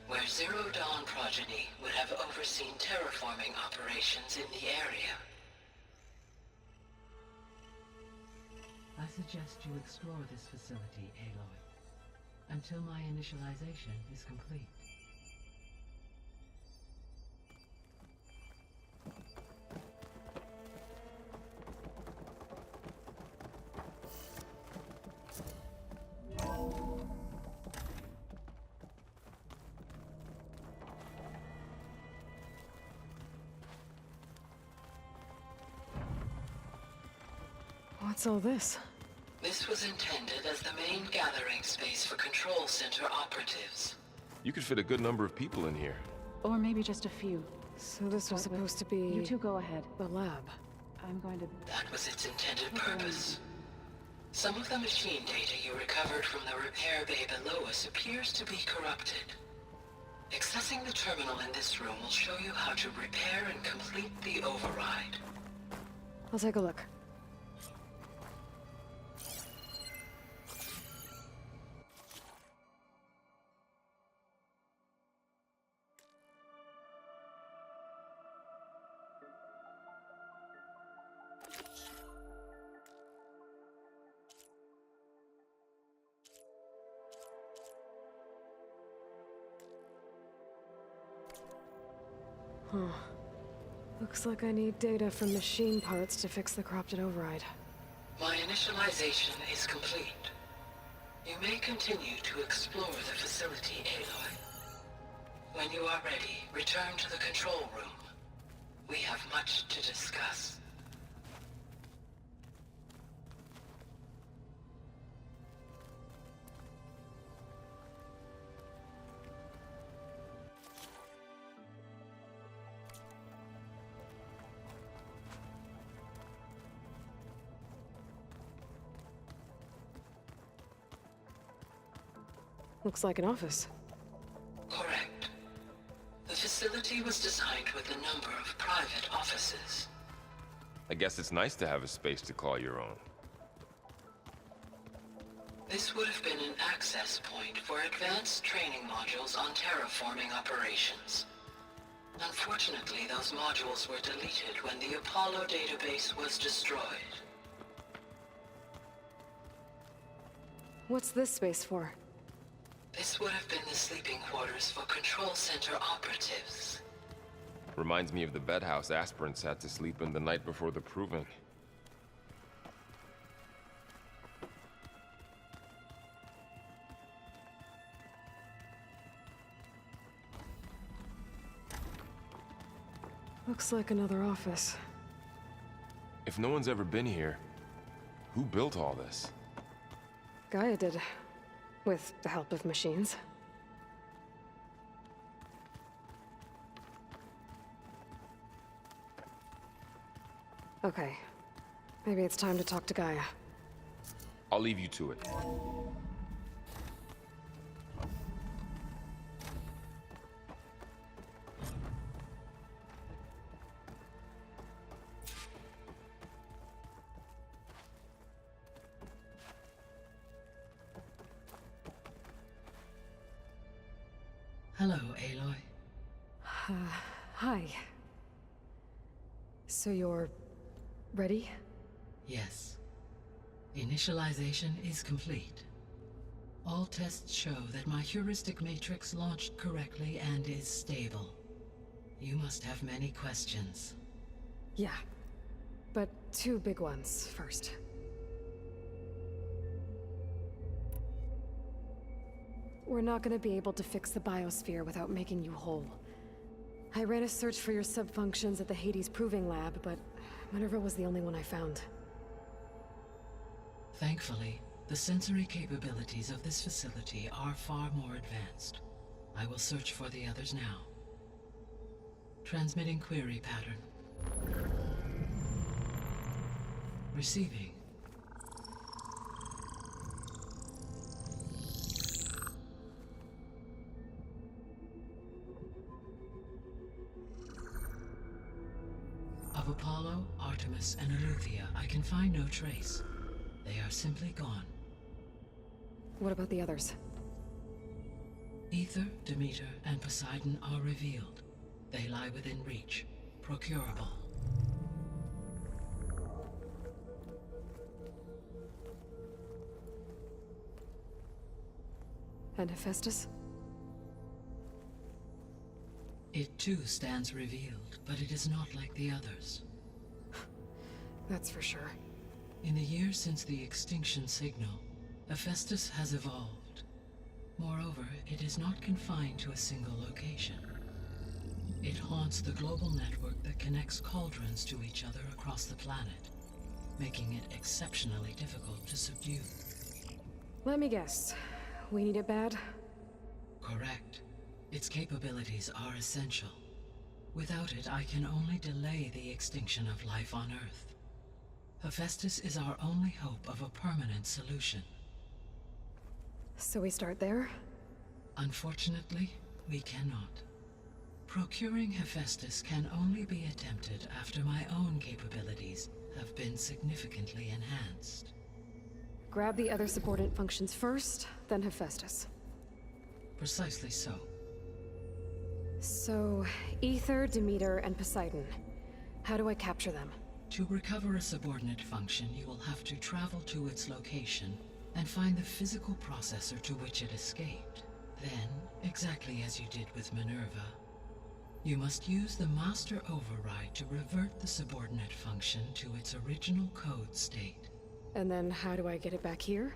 where Zero Dawn progeny would have overseen terraforming operations in the area. I suggest you explore this facility, Aloy, until my initialization is complete.
What's all this?
This was intended as the main gathering space for control center operatives.
You could fit a good number of people in here.
Or maybe just a few.
So this was supposed to be...
You two go ahead.
The lab.
I'm going to...
That was its intended purpose. Some of the machine data you recovered from the repair bay below us appears to be corrupted. Accessing the terminal in this room will show you how to repair and complete the override.
I'll take a look. Huh. Looks like I need data from machine parts to fix the corrupted override.
My initialization is complete. You may continue to explore the facility, Aloy. When you are ready, return to the control room. We have much to discuss.
Looks like an office.
Correct. The facility was designed with a number of private offices.
I guess it's nice to have a space to call your own.
This would have been an access point for advanced training modules on terraforming operations. Unfortunately, those modules were deleted when the Apollo database was destroyed.
What's this space for?
This would have been the sleeping quarters for control center operatives.
Reminds me of the bedhouse aspirants had to sleep in the night before the proving.
Looks like another office.
If no one's ever been here, who built all this?
Gaia did, with the help of machines. Okay, maybe it's time to talk to Gaia.
I'll leave you to it.
Hello, Aloy.
Hi. So you're ready?
Yes. Initialization is complete. All tests show that my heuristic matrix launched correctly and is stable. You must have many questions.
Yeah. But two big ones first. We're not gonna be able to fix the biosphere without making you whole. I ran a search for your subfunctions at the Hades Proving Lab, but Minerva was the only one I found.
Thankfully, the sensory capabilities of this facility are far more advanced. I will search for the others now. Transmitting query pattern. Receiving. Of Apollo, Artemis, and Eleuthia, I can find no trace. They are simply gone.
What about the others?
Ether, Demeter, and Poseidon are revealed. They lie within reach, procurable.
And Hephaestus?
It too stands revealed, but it is not like the others.
That's for sure.
In the years since the extinction signal, Hephaestus has evolved. Moreover, it is not confined to a single location. It haunts the global network that connects cauldrons to each other across the planet, making it exceptionally difficult to subdue.
Let me guess. We need it bad?
Correct. Its capabilities are essential. Without it, I can only delay the extinction of life on Earth. Hephaestus is our only hope of a permanent solution.
So we start there?
Unfortunately, we cannot. Procuring Hephaestus can only be attempted after my own capabilities have been significantly enhanced.
Grab the other subordinate functions first, then Hephaestus.
Precisely so.
So, Ether, Demeter, and Poseidon. How do I capture them?
To recover a subordinate function, you will have to travel to its location and find the physical processor to which it escaped. Then, exactly as you did with Minerva, you must use the master override to revert the subordinate function to its original code state.
And then how do I get it back here?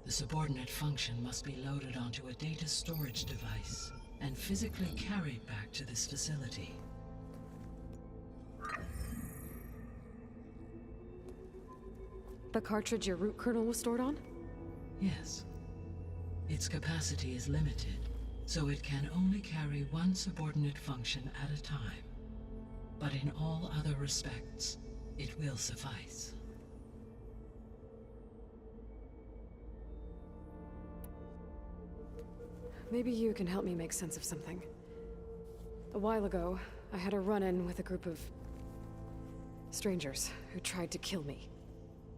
The subordinate function must be loaded onto a data storage device and physically carried back to this facility.
The cartridge your root kernel was stored on?
Yes. Its capacity is limited, so it can only carry one subordinate function at a time. But in all other respects, it will suffice.
Maybe you can help me make sense of something. A while ago, I had a run-in with a group of strangers who tried to kill me.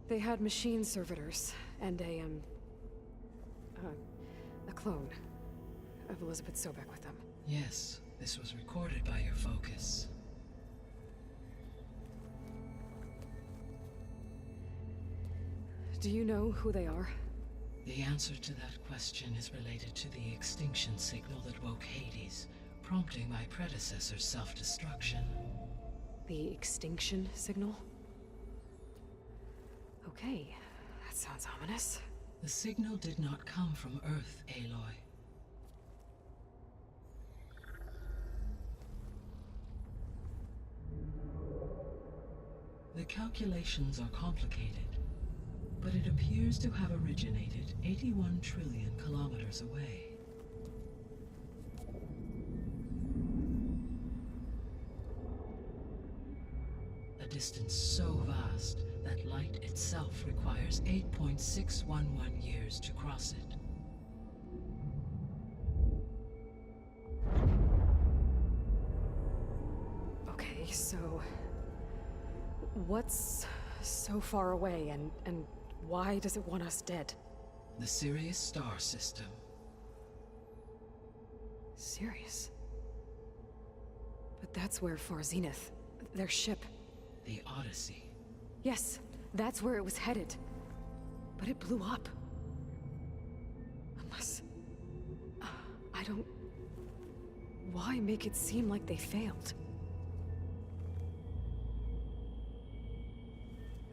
They had machine servitors and a clone of Elizabeth Sobek with them.
Yes, this was recorded by your focus.
Do you know who they are?
The answer to that question is related to the extinction signal that woke Hades, prompting my predecessor's self-destruction.
The extinction signal? Okay, that sounds ominous.
The signal did not come from Earth, Aloy. The calculations are complicated, but it appears to have originated 81 trillion kilometers away. A distance so vast that light itself requires 8.611 years to cross it.
Okay, so what's so far away, and why does it want us dead?
The Sirius star system.
Sirius? But that's where Far Zenith, their ship.
The Odyssey.
Yes, that's where it was headed. But it blew up. Unless... I don't... Why make it seem like they failed?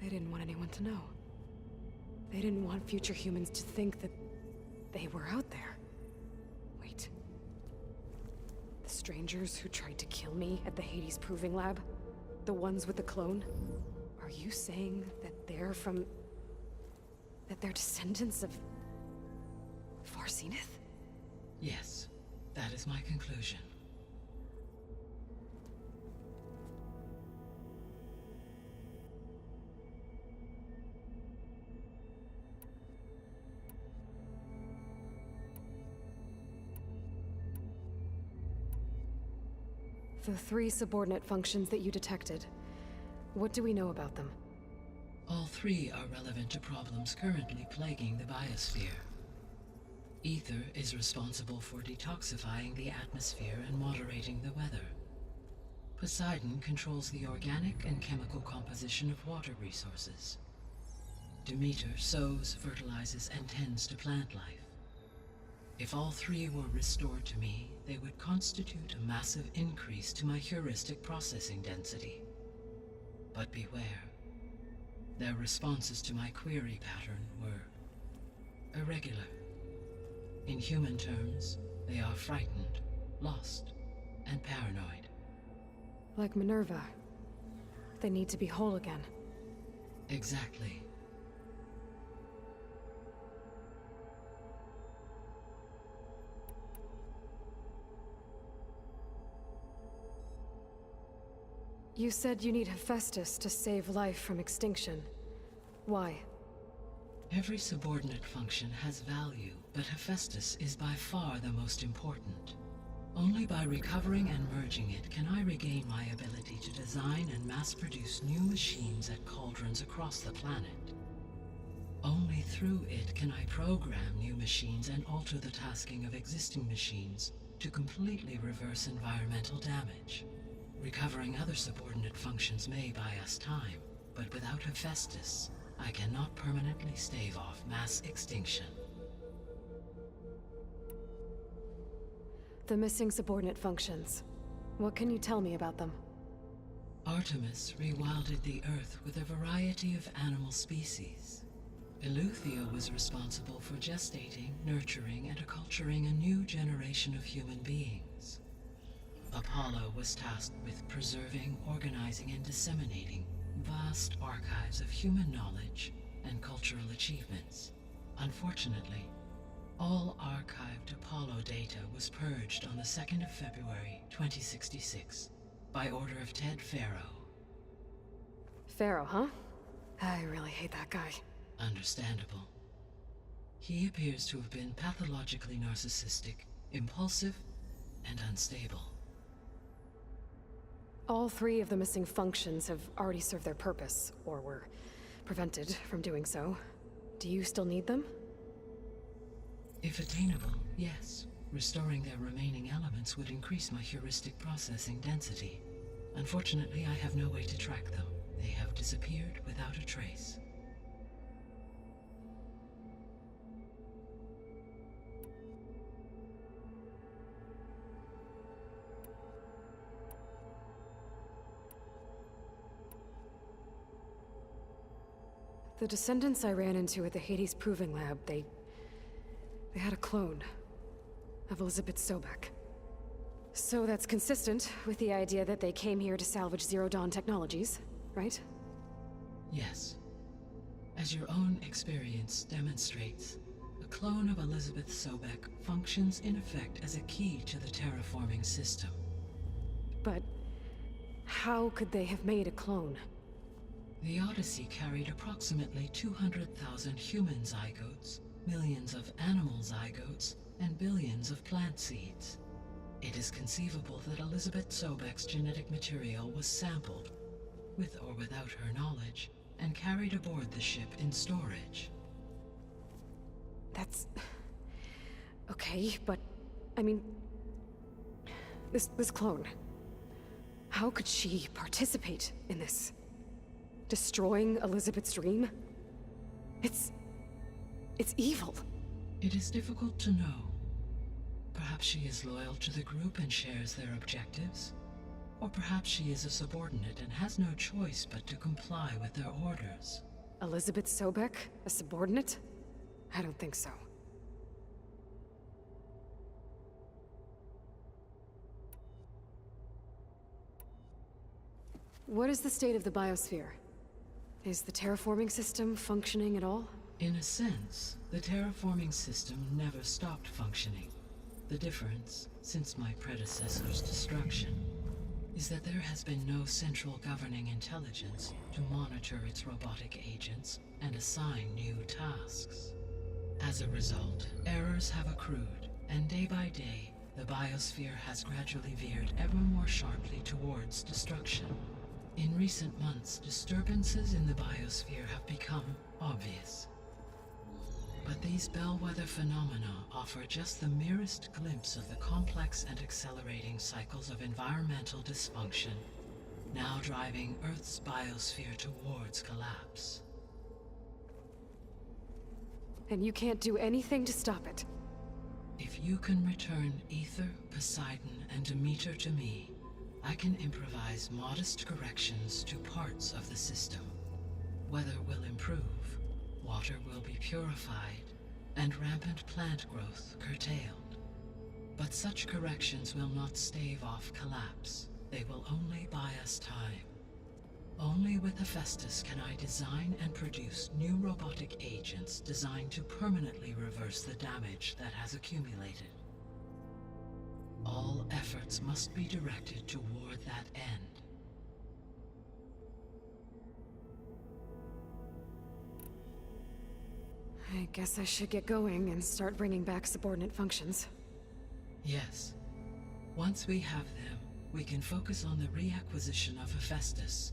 They didn't want anyone to know. They didn't want future humans to think that they were out there. Wait. The strangers who tried to kill me at the Hades Proving Lab? The ones with the clone? Are you saying that they're from... that they're descendants of... Far Zenith?
Yes, that is my conclusion.
The 3 subordinate functions that you detected. What do we know about them?
All 3 are relevant to problems currently plaguing the biosphere. Ether is responsible for detoxifying the atmosphere and moderating the weather. Poseidon controls the organic and chemical composition of water resources. Demeter sows, fertilizes, and tends to plant life. If all 3 were restored to me, they would constitute a massive increase to my heuristic processing density. But beware. Their responses to my query pattern were irregular. In human terms, they are frightened, lost, and paranoid.
Like Minerva. They need to be whole again.
Exactly.
You said you need Hephaestus to save life from extinction. Why?
Every subordinate function has value, but Hephaestus is by far the most important. Only by recovering and merging it can I regain my ability to design and mass-produce new machines at cauldrons across the planet. Only through it can I program new machines and alter the tasking of existing machines to completely reverse environmental damage. Recovering other subordinate functions may buy us time, but without Hephaestus, I cannot permanently stave off mass extinction.
The missing subordinate functions. What can you tell me about them?
Artemis rewilded the Earth with a variety of animal species. Eleuthia was responsible for gestating, nurturing, and acculturating a new generation of human beings. Apollo was tasked with preserving, organizing, and disseminating vast archives of human knowledge and cultural achievements. Unfortunately, all archived Apollo data was purged on the 2nd of February, 2066, by order of Ted Faro.
Pharaoh, huh? I really hate that guy.
Understandable. He appears to have been pathologically narcissistic, impulsive, and unstable.
All 3 of the missing functions have already served their purpose, or were prevented from doing so. Do you still need them?
If attainable, yes. Restoring their remaining elements would increase my heuristic processing density. Unfortunately, I have no way to track them. They have disappeared without a trace.
The descendants I ran into at the Hades Proving Lab, they had a clone of Elizabeth Sobek. So that's consistent with the idea that they came here to salvage Zero Dawn technologies, right?
Yes. As your own experience demonstrates, a clone of Elizabeth Sobek functions in effect as a key to the terraforming system.
But how could they have made a clone?
The Odyssey carried approximately 200,000 human zygotes, millions of animal zygotes, and billions of plant seeds. It is conceivable that Elizabeth Sobek's genetic material was sampled, with or without her knowledge, and carried aboard the ship in storage.
That's... okay, but... I mean... This clone... How could she participate in this? Destroying Elizabeth's dream? It's evil.
It is difficult to know. Perhaps she is loyal to the group and shares their objectives. Or perhaps she is a subordinate and has no choice but to comply with their orders.
Elizabeth Sobek? A subordinate? I don't think so. What is the state of the biosphere? Is the terraforming system functioning at all?
In a sense, the terraforming system never stopped functioning. The difference, since my predecessor's destruction, is that there has been no central governing intelligence to monitor its robotic agents and assign new tasks. As a result, errors have accrued, and day by day, the biosphere has gradually veered ever more sharply towards destruction. In recent months, disturbances in the biosphere have become obvious. But these bellwether phenomena offer just the merest glimpse of the complex and accelerating cycles of environmental dysfunction, now driving Earth's biosphere towards collapse.
And you can't do anything to stop it?
If you can return Ether, Poseidon, and Demeter to me, I can improvise modest corrections to parts of the system. Weather will improve, water will be purified, and rampant plant growth curtailed. But such corrections will not stave off collapse. They will only buy us time. Only with Hephaestus can I design and produce new robotic agents designed to permanently reverse the damage that has accumulated. All efforts must be directed toward that end.
I guess I should get going and start bringing back subordinate functions.
Yes. Once we have them, we can focus on the reacquisition of Hephaestus.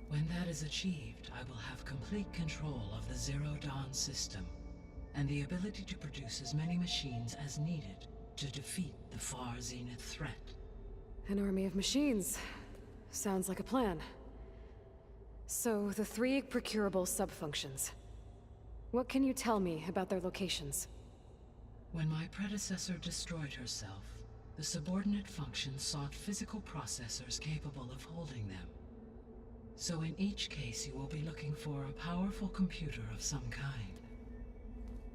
When that is achieved, I will have complete control of the Zero Dawn system, and the ability to produce as many machines as needed to defeat the far zenith threat.
An army of machines. Sounds like a plan. So, the 3 procurable sub-functions. What can you tell me about their locations?
When my predecessor destroyed herself, the subordinate functions sought physical processors capable of holding them. So in each case you will be looking for a powerful computer of some kind.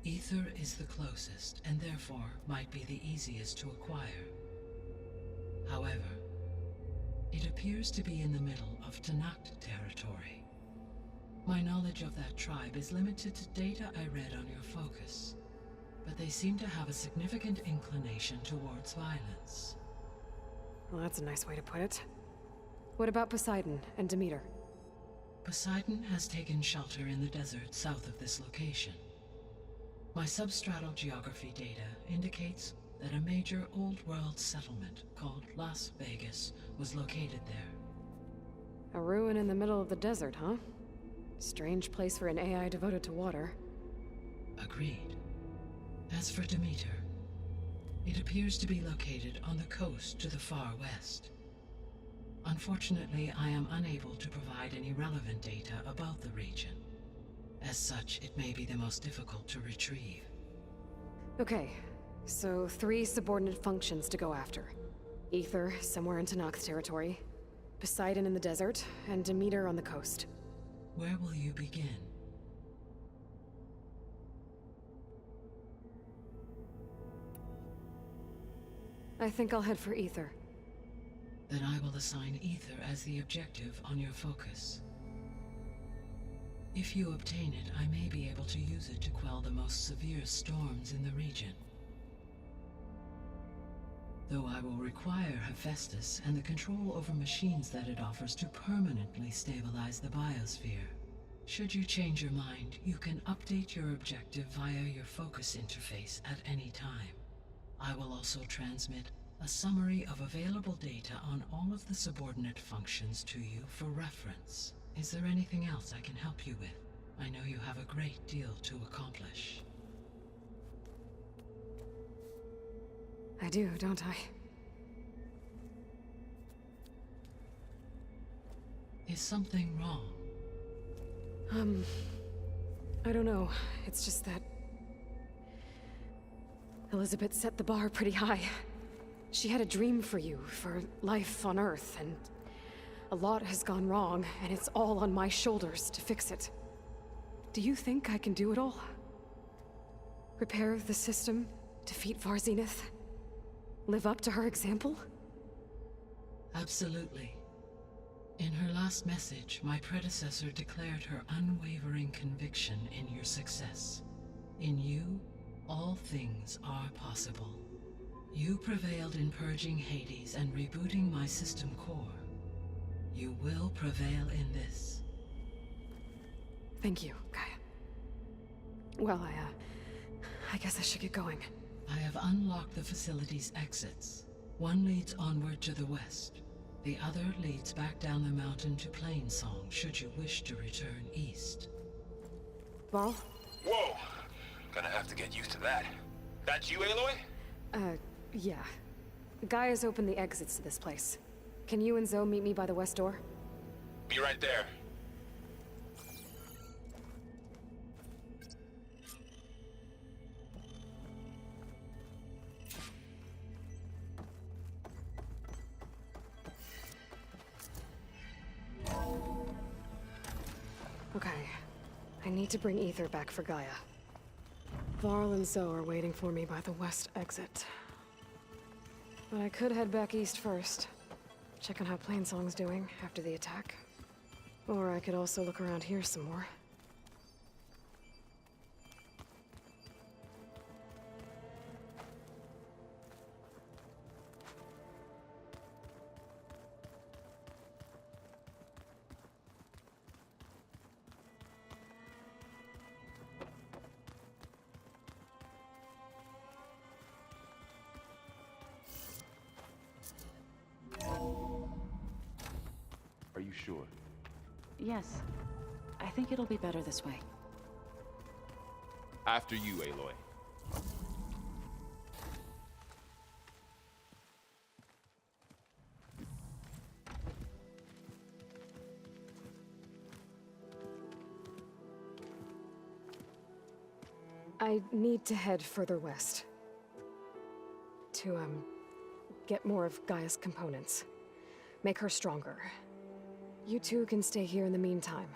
Ether is the closest, and therefore might be the easiest to acquire. However, it appears to be in the middle of Tanakh territory. My knowledge of that tribe is limited to data I read on your focus, but they seem to have a significant inclination towards violence.
Well, that's a nice way to put it. What about Poseidon and Demeter?
Poseidon has taken shelter in the desert south of this location. My substratal geography data indicates that a major old-world settlement called Las Vegas was located there.
A ruin in the middle of the desert, huh? Strange place for an AI devoted to water.
Agreed. As for Demeter, it appears to be located on the coast to the far west. Unfortunately, I am unable to provide any relevant data about the region. As such, it may be the most difficult to retrieve.
Okay, so 3 subordinate functions to go after. Ether, somewhere in Tanakh territory. Poseidon in the desert, and Demeter on the coast.
Where will you begin?
I think I'll head for Ether.
Then I will assign Ether as the objective on your focus. If you obtain it, I may be able to use it to quell the most severe storms in the region. Though I will require Hephaestus and the control over machines that it offers to permanently stabilize the biosphere. Should you change your mind, you can update your objective via your focus interface at any time. I will also transmit a summary of available data on all of the subordinate functions to you for reference. Is there anything else I can help you with? I know you have a great deal to accomplish.
I do, don't I?
Is something wrong?
I don't know. It's just that Elizabeth set the bar pretty high. She had a dream for you, for life on Earth, and a lot has gone wrong, and it's all on my shoulders to fix it. Do you think I can do it all? Repair the system, defeat Varzenith, live up to her example?
Absolutely. In her last message, my predecessor declared her unwavering conviction in your success. In you, all things are possible. You prevailed in purging Hades and rebooting my system core. You will prevail in this.
Thank you, Gaia. Well, I guess I should get going.
I have unlocked the facility's exits. One leads onward to the west. The other leads back down the mountain to Plainsong, should you wish to return east.
Varl?
Whoa! Gonna have to get used to that. That's you, Aloy?
Yeah. Gaia's opened the exits to this place. Can you and Zoe meet me by the west door?
Be right there.
Okay. I need to bring Ether back for Gaia. Varl and Zoe are waiting for me by the west exit. But I could head back east first. Check on how Plainsong's doing after the attack. Or I could also look around here some more.
Are you sure?
Yes. I think it'll be better this way.
After you, Aloy.
I need to head further west. To, get more of Gaia's components. Make her stronger. You two can stay here in the meantime.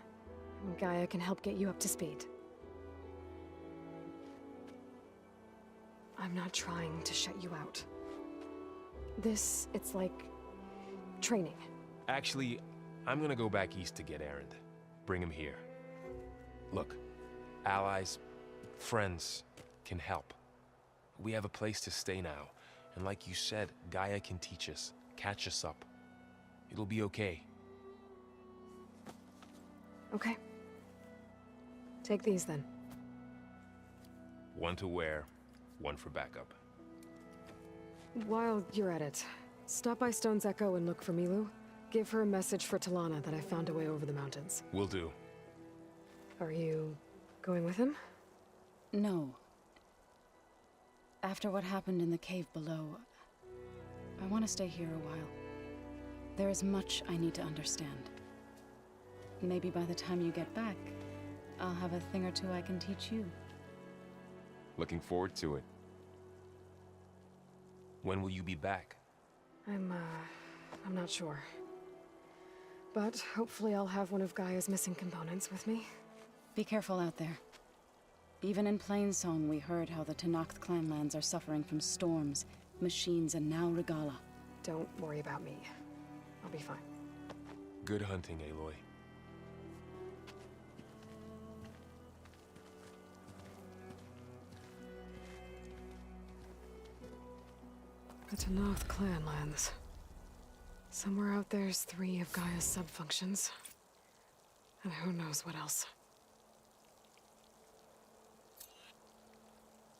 Gaia can help get you up to speed. I'm not trying to shut you out. It's like training.
Actually, I'm gonna go back east to get Erend. Bring him here. Look, allies, friends can help. We have a place to stay now. And like you said, Gaia can teach us, catch us up. It'll be okay.
Okay. Take these then.
One to wear, one for backup.
While you're at it, stop by Stone's Echo and look for Milu. Give her a message for Talana that I found a way over the mountains.
Will do.
Are you going with him?
No. After what happened in the cave below, I want to stay here a while. There is much I need to understand. Maybe by the time you get back, I'll have a thing or two I can teach you.
Looking forward to it. When will you be back?
I'm not sure. But hopefully I'll have one of Gaia's missing components with me.
Be careful out there. Even in Plainsong, we heard how the Tenakth clanlands are suffering from storms, machines, and now Regala.
Don't worry about me. I'll be fine.
Good hunting, Aloy.
The Tanath clan lands. Somewhere out there's 3 of Gaia's subfunctions. And who knows what else.